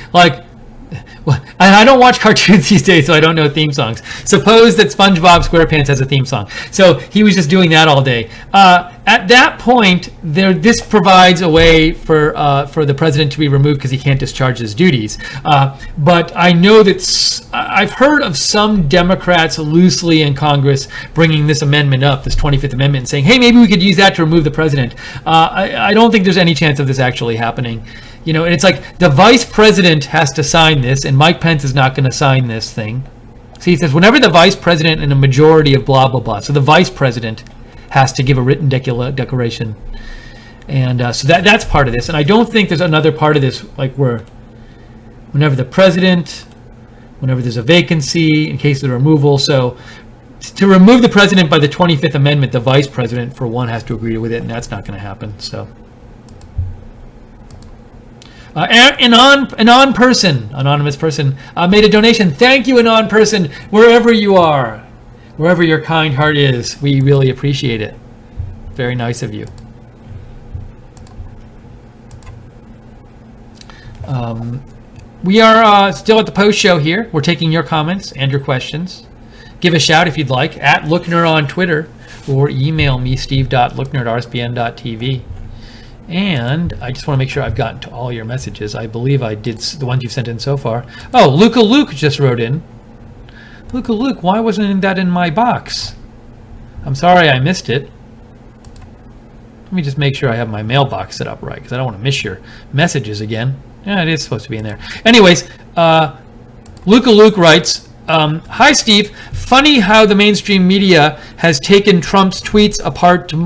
[SPEAKER 4] I don't watch cartoons these days, so I don't know theme songs. Suppose that SpongeBob SquarePants has a theme song. So he was just doing that all day. At that point, this provides a way for the president to be removed because he can't discharge his duties. But I know that I've heard of some Democrats loosely in Congress bringing this amendment up, this 25th Amendment, and saying, hey, maybe we could use that to remove the president. I don't think there's any chance of this actually happening. You know, and it's like the vice president has to sign this, and Mike Pence is not going to sign this thing. See, he says, whenever the vice president and a majority of blah, blah, blah. So the vice president has to give a written declaration. And so that's part of this. And I don't think there's another part of this, where whenever there's a vacancy, in case of the removal. So to remove the president by the 25th Amendment, the vice president, for one, has to agree with it, and that's not going to happen. So. An anonymous person, made a donation. Thank you, anon person, wherever you are, wherever your kind heart is. We really appreciate it. Very nice of you. We are still at the post show here. We're taking your comments and your questions. Give a shout if you'd like, at Lookner on Twitter, or email me, steve.lookner@rspn.tv. And I just want to make sure I've gotten to all your messages. I believe I did, the ones you've sent in so far. Oh, Luca Luke just wrote in. Luca Luke, why wasn't that in my box? I'm sorry I missed it. Let me just make sure I have my mailbox set up right, because I don't want to miss your messages again. Yeah, it is supposed to be in there. Anyways, Luca Luke writes, hi Steve, funny how the mainstream media has taken Trump's tweets apart to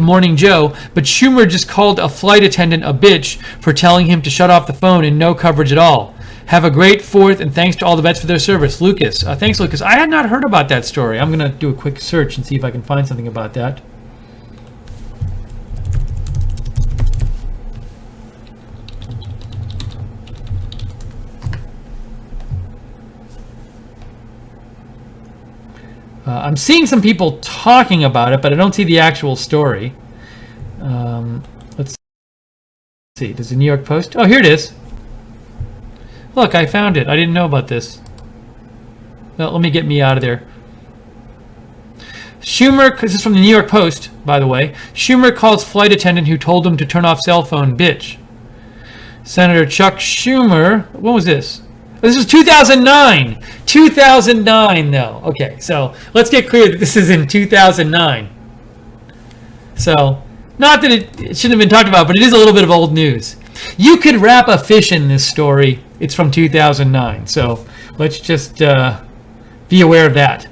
[SPEAKER 4] Morning Joe, but Schumer just called a flight attendant a bitch for telling him to shut off the phone and no coverage at all. Have a great 4th, and thanks to all the vets for their service. Lucas. Thanks, Lucas. I had not heard about that story. I'm going to do a quick search and see if I can find something about that. I'm seeing some people talking about it, but I don't see the actual story. Let's see. Does the New York Post? Oh, here it is. Look, I found it. I didn't know about this. Well, let me get me out of there. Schumer, this is from the New York Post, by the way. Schumer calls flight attendant who told him to turn off cell phone bitch. Senator Chuck Schumer, when was this? This is 2009. 2009, though. Okay, so let's get clear that this is in 2009. So, not that it shouldn't have been talked about, but it is a little bit of old news. You could wrap a fish in this story. It's from 2009. So, let's just be aware of that.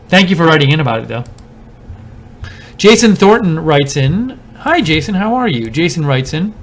[SPEAKER 4] Thank you for writing in about it, though. Jason Thornton writes in. Hi, Jason. How are you? Jason writes in.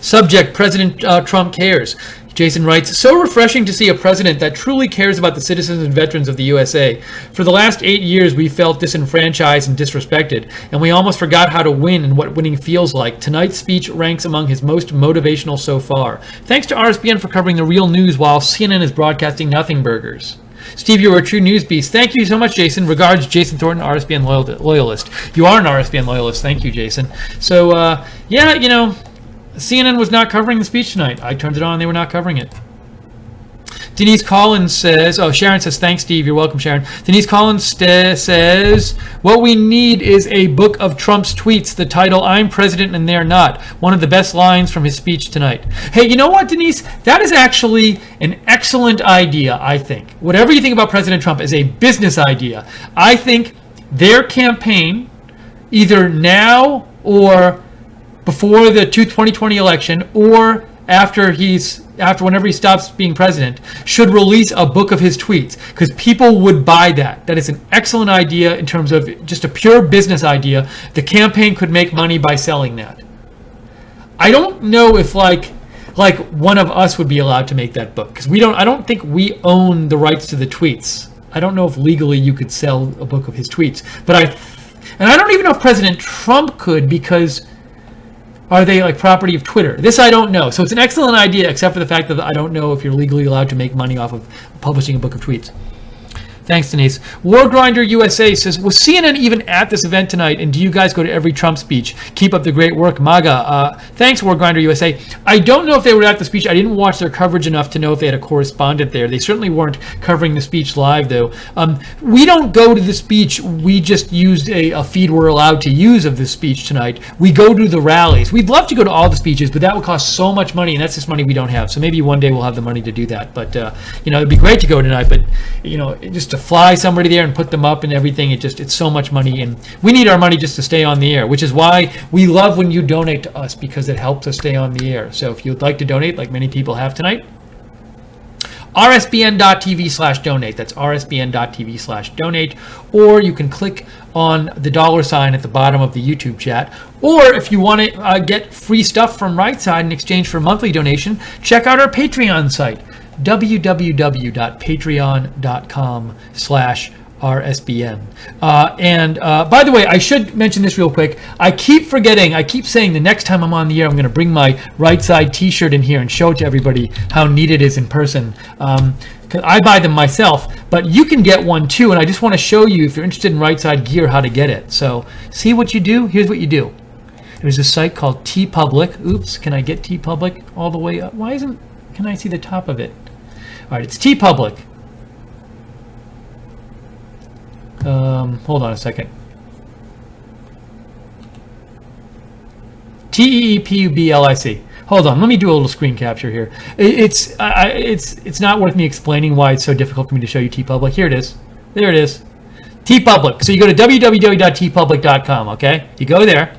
[SPEAKER 4] Subject, President Trump cares. Jason writes, so refreshing to see a president that truly cares about the citizens and veterans of the USA. For the last 8 years, we felt disenfranchised and disrespected, and we almost forgot how to win and what winning feels like. Tonight's speech ranks among his most motivational so far. Thanks to RSBN for covering the real news while CNN is broadcasting nothing burgers. Steve, you are a true news beast. Thank you so much, Jason. Regards, Jason Thornton, RSBN loyalist. You are an RSBN loyalist. Thank you, Jason. So, yeah, you know, CNN was not covering the speech tonight. I turned it on. They were not covering it. Denise Collins says, oh, Sharon says, thanks, Steve. You're welcome, Sharon. Denise Collins says, what we need is a book of Trump's tweets. The title, I'm President and They're Not. One of the best lines from his speech tonight. Hey, you know what, Denise? That is actually an excellent idea, I think. Whatever you think about President Trump is a business idea. I think their campaign, either now or before the 2020 election, or after whenever he stops being president, should release a book of his tweets, because people would buy that. That is an excellent idea in terms of just a pure business idea. The campaign could make money by selling that. I don't know if like one of us would be allowed to make that book, because I don't think we own the rights to the tweets. I don't know if legally you could sell a book of his tweets, and I don't even know if President Trump could, because are they like property of Twitter? This I don't know. So it's an excellent idea, except for the fact that I don't know if you're legally allowed to make money off of publishing a book of tweets. Thanks, Denise. Wargrinder USA says, was CNN even at this event tonight? And do you guys go to every Trump speech? Keep up the great work, MAGA. Thanks, Wargrinder USA. I don't know if they were at the speech. I didn't watch their coverage enough to know if they had a correspondent there. They certainly weren't covering the speech live, though. We don't go to the speech. We just used a feed we're allowed to use of this speech tonight. We go to the rallies. We'd love to go to all the speeches, but that would cost so much money, and that's just money we don't have. So maybe one day we'll have the money to do that. But, it'd be great to go tonight, but, just to fly somebody there and put them up and everything, it's so much money, and we need our money just to stay on the air, which is why we love when you donate to us, because it helps us stay on the air. So if you'd like to donate, like many people have tonight, rsbn.tv/donate. That's rsbn.tv/donate. Or you can click on the $ at the bottom of the YouTube chat. Or if you want to get free stuff from Right Side in exchange for a monthly donation, check out our Patreon site, www.patreon.com/RSBN. And by the way, I should mention this real quick. I keep forgetting. I keep saying the next time I'm on the air, I'm going to bring my Right Side t-shirt in here and show it to everybody how neat it is in person. Because I buy them myself, but you can get one too. And I just want to show you, if you're interested in Right Side gear, how to get it. So see what you do? Here's what you do. There's a site called TeePublic. Oops, can I get TeePublic all the way up? Can I see the top of it? All right, it's TeePublic. Hold on a second. TeePublic. Hold on, let me do a little screen capture here. It's not worth me explaining why it's so difficult for me to show you TeePublic. Here it is. There it is. TeePublic. So you go to www.teepublic.com. Okay, you go there.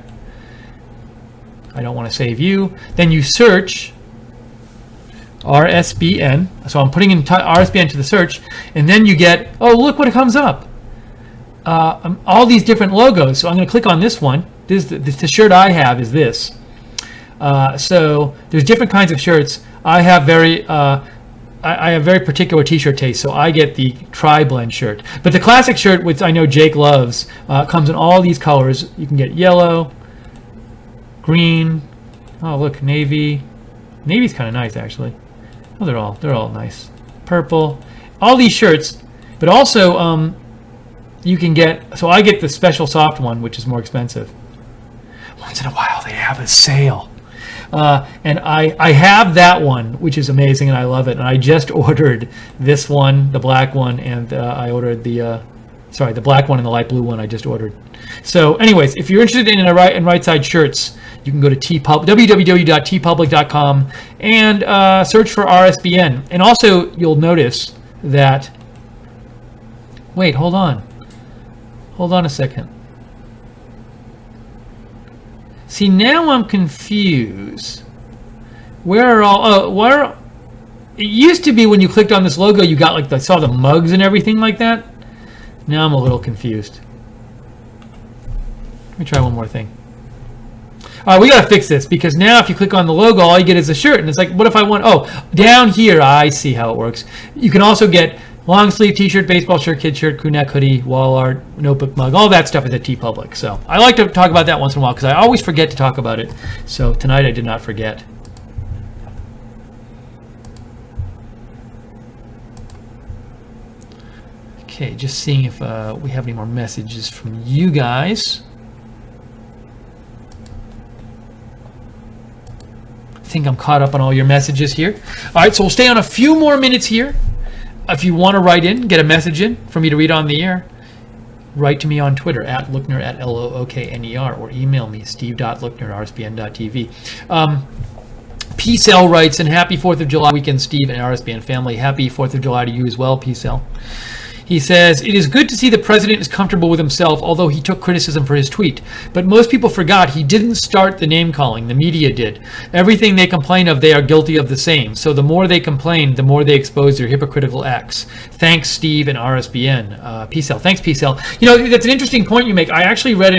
[SPEAKER 4] I don't want to save you. Then you search RSBN. So I'm putting in RSBN to the search, and then you get, oh, look what comes up. All these different logos. So I'm going to click on this one. The shirt I have is this. So there's different kinds of shirts. I have very particular t-shirt taste, so I get the tri-blend shirt. But the classic shirt, which I know Jake loves, comes in all these colors. You can get yellow, green. Oh, look, navy. Navy's kind of nice, actually. Oh, they're all nice. Purple. All these shirts, but also you can get. So I get the special soft one, which is more expensive. Once in a while, they have a sale. And I have that one, which is amazing, and I love it. And I just ordered this one, the black one, and I ordered the black one and the light blue one I just ordered. So anyways, if you're interested in right side shirts, you can go to www.teepublic.com and search for RSBN. And also, you'll notice that, wait, hold on a second. See, now I'm confused. It used to be when you clicked on this logo, you got saw the mugs and everything like that. Now I'm a little confused. Let me try one more thing. All right, we got to fix this, because now if you click on the logo, all you get is a shirt. And it's like, what if I want, down here, I see how it works. You can also get long sleeve t-shirt, baseball shirt, kid shirt, crew neck, hoodie, wall art, notebook mug, all that stuff is at TeePublic. So I like to talk about that once in a while, because I always forget to talk about it. So tonight I did not forget. Okay, just seeing if we have any more messages from you guys. I think I'm caught up on all your messages here. All right, so we'll stay on a few more minutes here. If you want to write in, get a message in for me to read on the air, write to me on Twitter at Lookner, at LOOKNER, or email me, steve.lookner@rsbn.tv. P-Cell writes, and happy 4th of July weekend, Steve and RSBN family. Happy 4th of July to you as well, P-Cell. He says, "It is good to see the president is comfortable with himself, although he took criticism for his tweet. But most people forgot he didn't start the name-calling. The media did. Everything they complain of, they are guilty of the same. So the more they complain, the more they expose their hypocritical acts. Thanks, Steve and RSBN." P-Cell. Thanks, P-Cell. You know, that's an interesting point you make. I actually read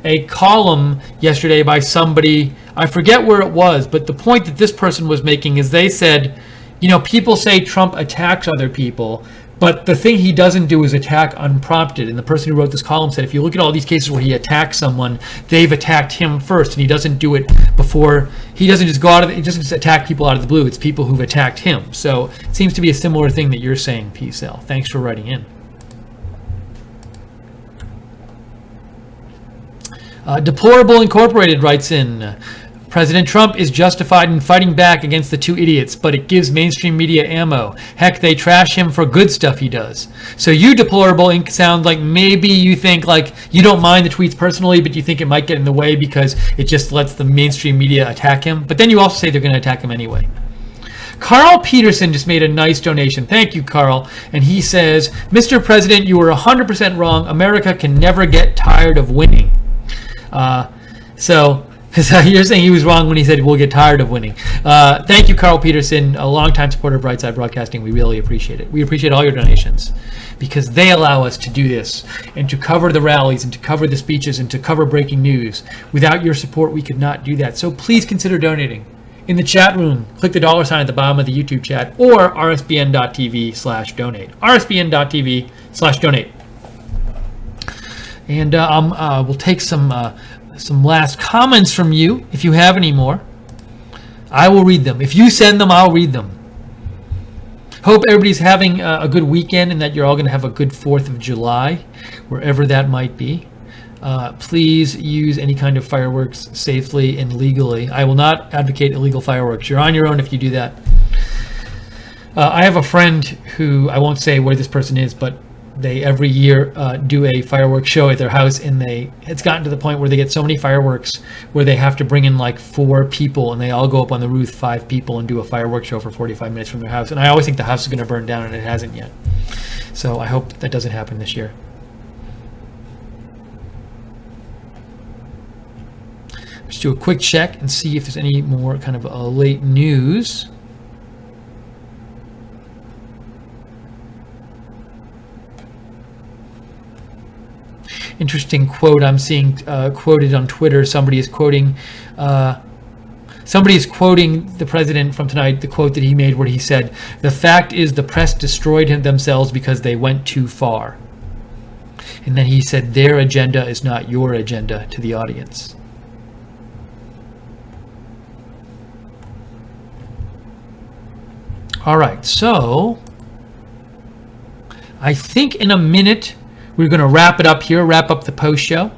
[SPEAKER 4] a column yesterday by somebody, I forget where it was, but the point that this person was making is they said, you know, people say Trump attacks other people, but the thing he doesn't do is attack unprompted. And the person who wrote this column said, if you look at all these cases where he attacks someone, they've attacked him first, and he doesn't do it before. He doesn't just go out of he doesn't just attack people out of the blue. It's people who've attacked him. So it seems to be a similar thing that you're saying, P-Cell. Thanks for writing in. Deplorable Incorporated writes in, President Trump is justified in fighting back against the two idiots, but it gives mainstream media ammo. Heck, they trash him for good stuff he does. So you, Deplorable Inc., sound like maybe you think like you don't mind the tweets personally, but you think it might get in the way because it just lets the mainstream media attack him. But then you also say they're going to attack him anyway. Carl Peterson just made a nice donation. Thank you, Carl. And he says, Mr. President, you were 100% wrong. America can never get tired of winning. Because you're saying he was wrong when he said we'll get tired of winning. Thank you, Carl Peterson, a longtime supporter of Right Side Broadcasting. We really appreciate it. We appreciate all your donations because they allow us to do this and to cover the rallies and to cover the speeches and to cover breaking news. Without your support, we could not do that. So please consider donating. In the chat room, click the $sign at the bottom of the YouTube chat or rsbn.tv/donate. rsbn.tv/donate. And we'll take some last comments from you if you have any more. I will read them. If you send them, I'll read them. Hope everybody's having a good weekend and that you're all going to have a good 4th of July, wherever that might be. Please use any kind of fireworks safely and legally. I will not advocate illegal fireworks. You're on your own if you do that. I have a friend who, I won't say where this person is, but they every year do a fireworks show at their house, and it's gotten to the point where they get so many fireworks where they have to bring in like 4 people, and they all go up on the roof, 5 people, and do a fireworks show for 45 minutes from their house. And I always think the house is going to burn down, and it hasn't yet. So I hope that doesn't happen this year. Let's do a quick check and see if there's any more kind of late news. Interesting quote I'm seeing quoted on Twitter. Somebody is quoting the president from tonight, the quote that he made where he said, "The fact is the press destroyed themselves because they went too far." And then he said, "Their agenda is not your agenda," to the audience. All right, so I think in a minute we're going to wrap it up here, wrap up the post show.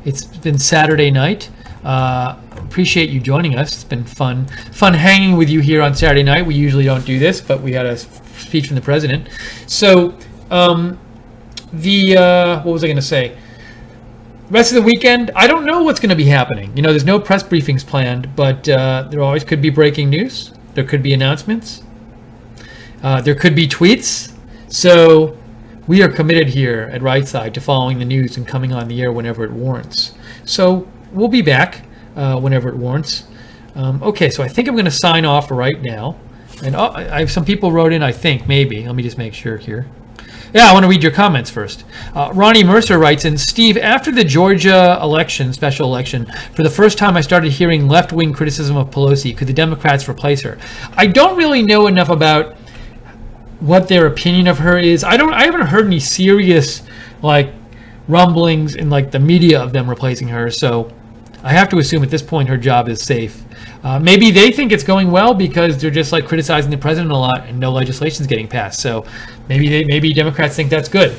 [SPEAKER 4] It's been Saturday night. Appreciate you joining us. It's been fun hanging with you here on Saturday night. We usually don't do this, but we had a speech from the president. So what was I going to say? Rest of the weekend, I don't know what's going to be happening. You know, there's no press briefings planned, but there always could be breaking news. There could be announcements. There could be tweets. So we are committed here at Right Side to following the news and coming on the air whenever it warrants. So we'll be back whenever it warrants. Okay, so I think I'm going to sign off right now. And I have some people wrote in, I think, maybe. Let me just make sure here. Yeah, I want to read your comments first. Ronnie Mercer writes in, Steve, after the Georgia election, special election, for the first time I started hearing left-wing criticism of Pelosi. Could the Democrats replace her? I don't really know enough about what their opinion of her is. I haven't heard any serious rumblings in the media of them replacing her, so I have to assume at this point her job is safe. Maybe they think it's going well because they're just criticizing the president a lot and no legislation's getting passed. So maybe Democrats think that's good.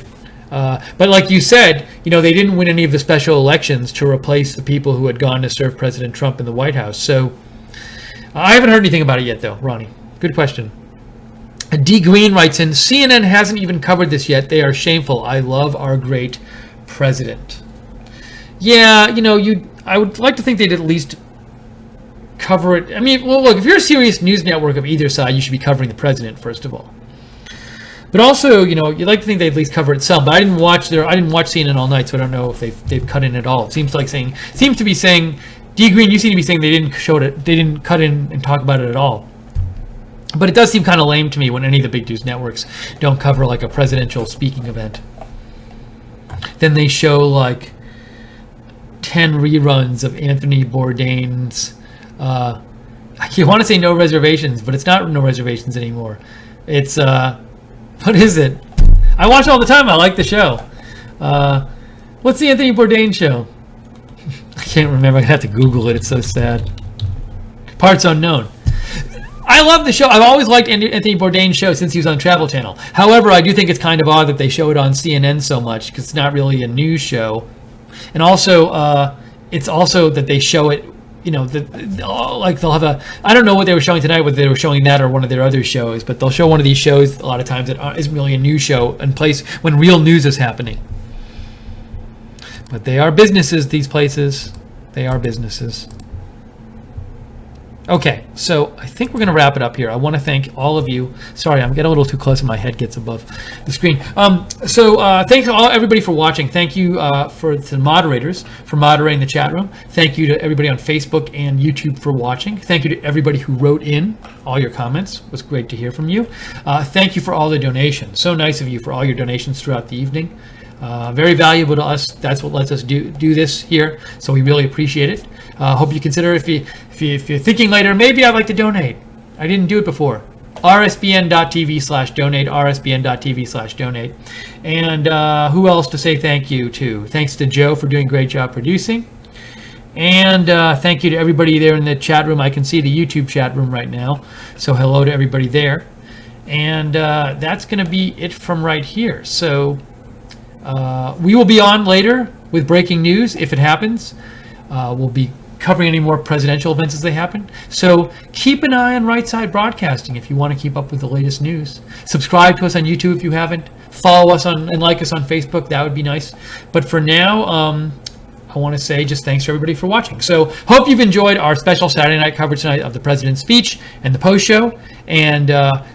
[SPEAKER 4] But like you said, they didn't win any of the special elections to replace the people who had gone to serve President Trump in the White House. So I haven't heard anything about it yet, though, Ronnie. Good question. D. Green writes in, CNN hasn't even covered this yet. They are shameful. I love our great president. Yeah, I would like to think they'd at least cover it. I mean, well, look, if you're a serious news network of either side, you should be covering the president, first of all. But also, you'd like to think they at least cover it some. But I didn't watch CNN all night, so I don't know if they've cut in at all. It seems to be saying, D Green, you seem to be saying they didn't cut in and talk about it at all. But it does seem kind of lame to me when any of the big news networks don't cover like a presidential speaking event. Then they show like 10 reruns of Anthony Bourdain's. I want to say No Reservations, but it's not No Reservations anymore. It's what is it? I watch it all the time. I like the show. What's the Anthony Bourdain show? I can't remember. I have to Google it. It's so sad. Parts Unknown. I love the show. I've always liked Anthony Bourdain's show since he was on Travel Channel. However, I do think it's kind of odd that they show it on CNN so much because it's not really a news show. And also, it's also that they show it, like they'll have I don't know what they were showing tonight, whether they were showing that or one of their other shows, but they'll show one of these shows a lot of times that isn't really a news show in place when real news is happening. But they are businesses, these places. They are businesses. Okay, so I think we're going to wrap it up here. I want to thank all of you. Sorry, I'm getting a little too close and my head gets above the screen. So thanks to everybody for watching. Thank you to the moderators for moderating the chat room. Thank you to everybody on Facebook and YouTube for watching. Thank you to everybody who wrote in all your comments. It was great to hear from you. Thank you for all the donations. So nice of you for all your donations throughout the evening. Very valuable to us. That's what lets us do this here. So we really appreciate it. Hope you consider if you're thinking later, maybe I'd like to donate. I didn't do it before. rsbn.tv/donate, rsbn.tv/donate. And who else to say thank you to? Thanks to Joe for doing a great job producing. And thank you to everybody there in the chat room. I can see the YouTube chat room right now. So hello to everybody there. And that's going to be it from right here. So we will be on later with breaking news if it happens. We'll be covering any more presidential events as they happen. So keep an eye on Right Side Broadcasting if you want to keep up with the latest news. Subscribe to us on YouTube if you haven't. Follow us and like us on Facebook. That would be nice. But for now, I want to say just thanks to everybody for watching. So hope you've enjoyed our special Saturday night coverage tonight of the President's speech and the post show. And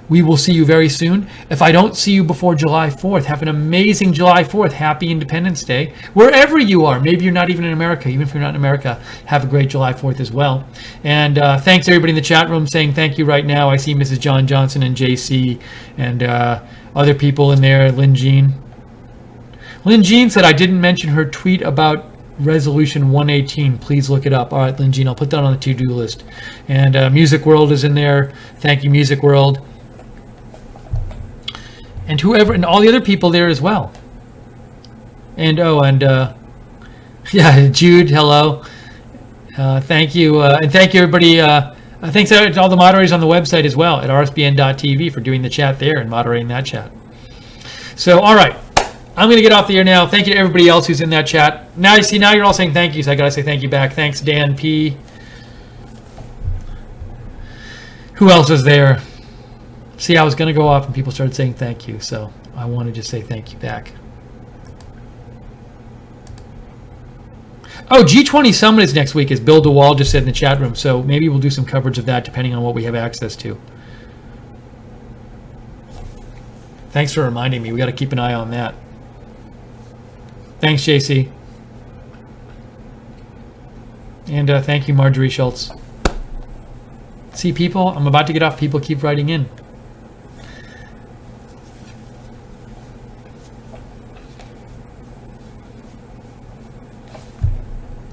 [SPEAKER 4] we will see you very soon. If I don't see you before July 4th, have an amazing July 4th. Happy Independence Day. Wherever you are. Maybe you're not even in America. Even if you're not in America, have a great July 4th as well. And thanks to everybody in the chat room saying thank you right now. I see Mrs. John Johnson and JC and other people in there. Lynn Jean. Lynn Jean said I didn't mention her tweet about Resolution 118. Please look it up. All right, Lynn Jean, I'll put that on the to-do list. And Music World is in there. Thank you, Music World. And whoever, and all the other people there as well. And yeah, Jude, hello. Thank you. And thank you, everybody. Thanks to all the moderators on the website as well at rsbn.tv for doing the chat there and moderating that chat. So, all right. I'm going to get off the air now. Thank you to everybody else who's in that chat. Now you see, now you're all saying thank you, so I got to say thank you back. Thanks, Dan P. Who else is there? See, I was going to go off and people started saying thank you, so I want to just say thank you back. Oh, G20 Summit is next week, as Bill DeWall just said in the chat room, so maybe we'll do some coverage of that depending on what we have access to. Thanks for reminding me. We got to keep an eye on that. Thanks, JC. And thank you, Marjorie Schultz. See, people, I'm about to get off. People keep writing in.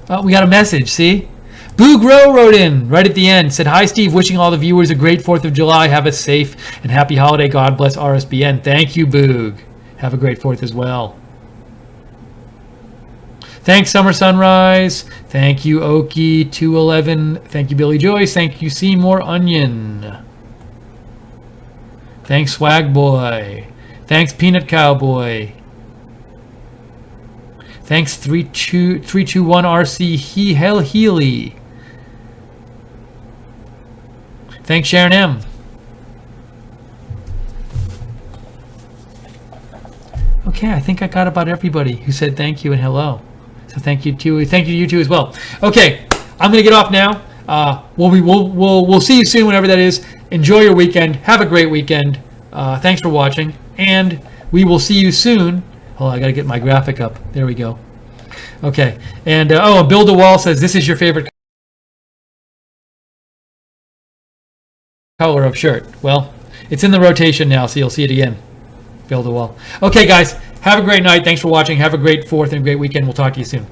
[SPEAKER 4] Oh, we got a message, see? Boo Grow wrote in right at the end, said, hi, Steve, wishing all the viewers a great 4th of July. Have a safe and happy holiday. God bless RSBN. Thank you, Boog. Have a great 4th as well. Thanks, Summer Sunrise. Thank you, Okie211. Thank you, Billy Joyce. Thank you, Seymour Onion. Thanks, Swag Boy. Thanks, Peanut Cowboy. Thanks, 321RC Hell Healy. Thanks, Sharon M. Okay, I think I got about everybody who said thank you and hello. So thank you to you too as well. Okay, I'm gonna get off now. We'll see you soon whenever that is. Enjoy your weekend. Have a great weekend. Thanks for watching, and we will see you soon. Hold on, I got to get my graphic up. There we go. Okay. And, Bill DeWall says, this is your favorite color of shirt. Well, it's in the rotation now, so you'll see it again. Bill DeWall. Okay, guys. Have a great night. Thanks for watching. Have a great 4th and great weekend. We'll talk to you soon.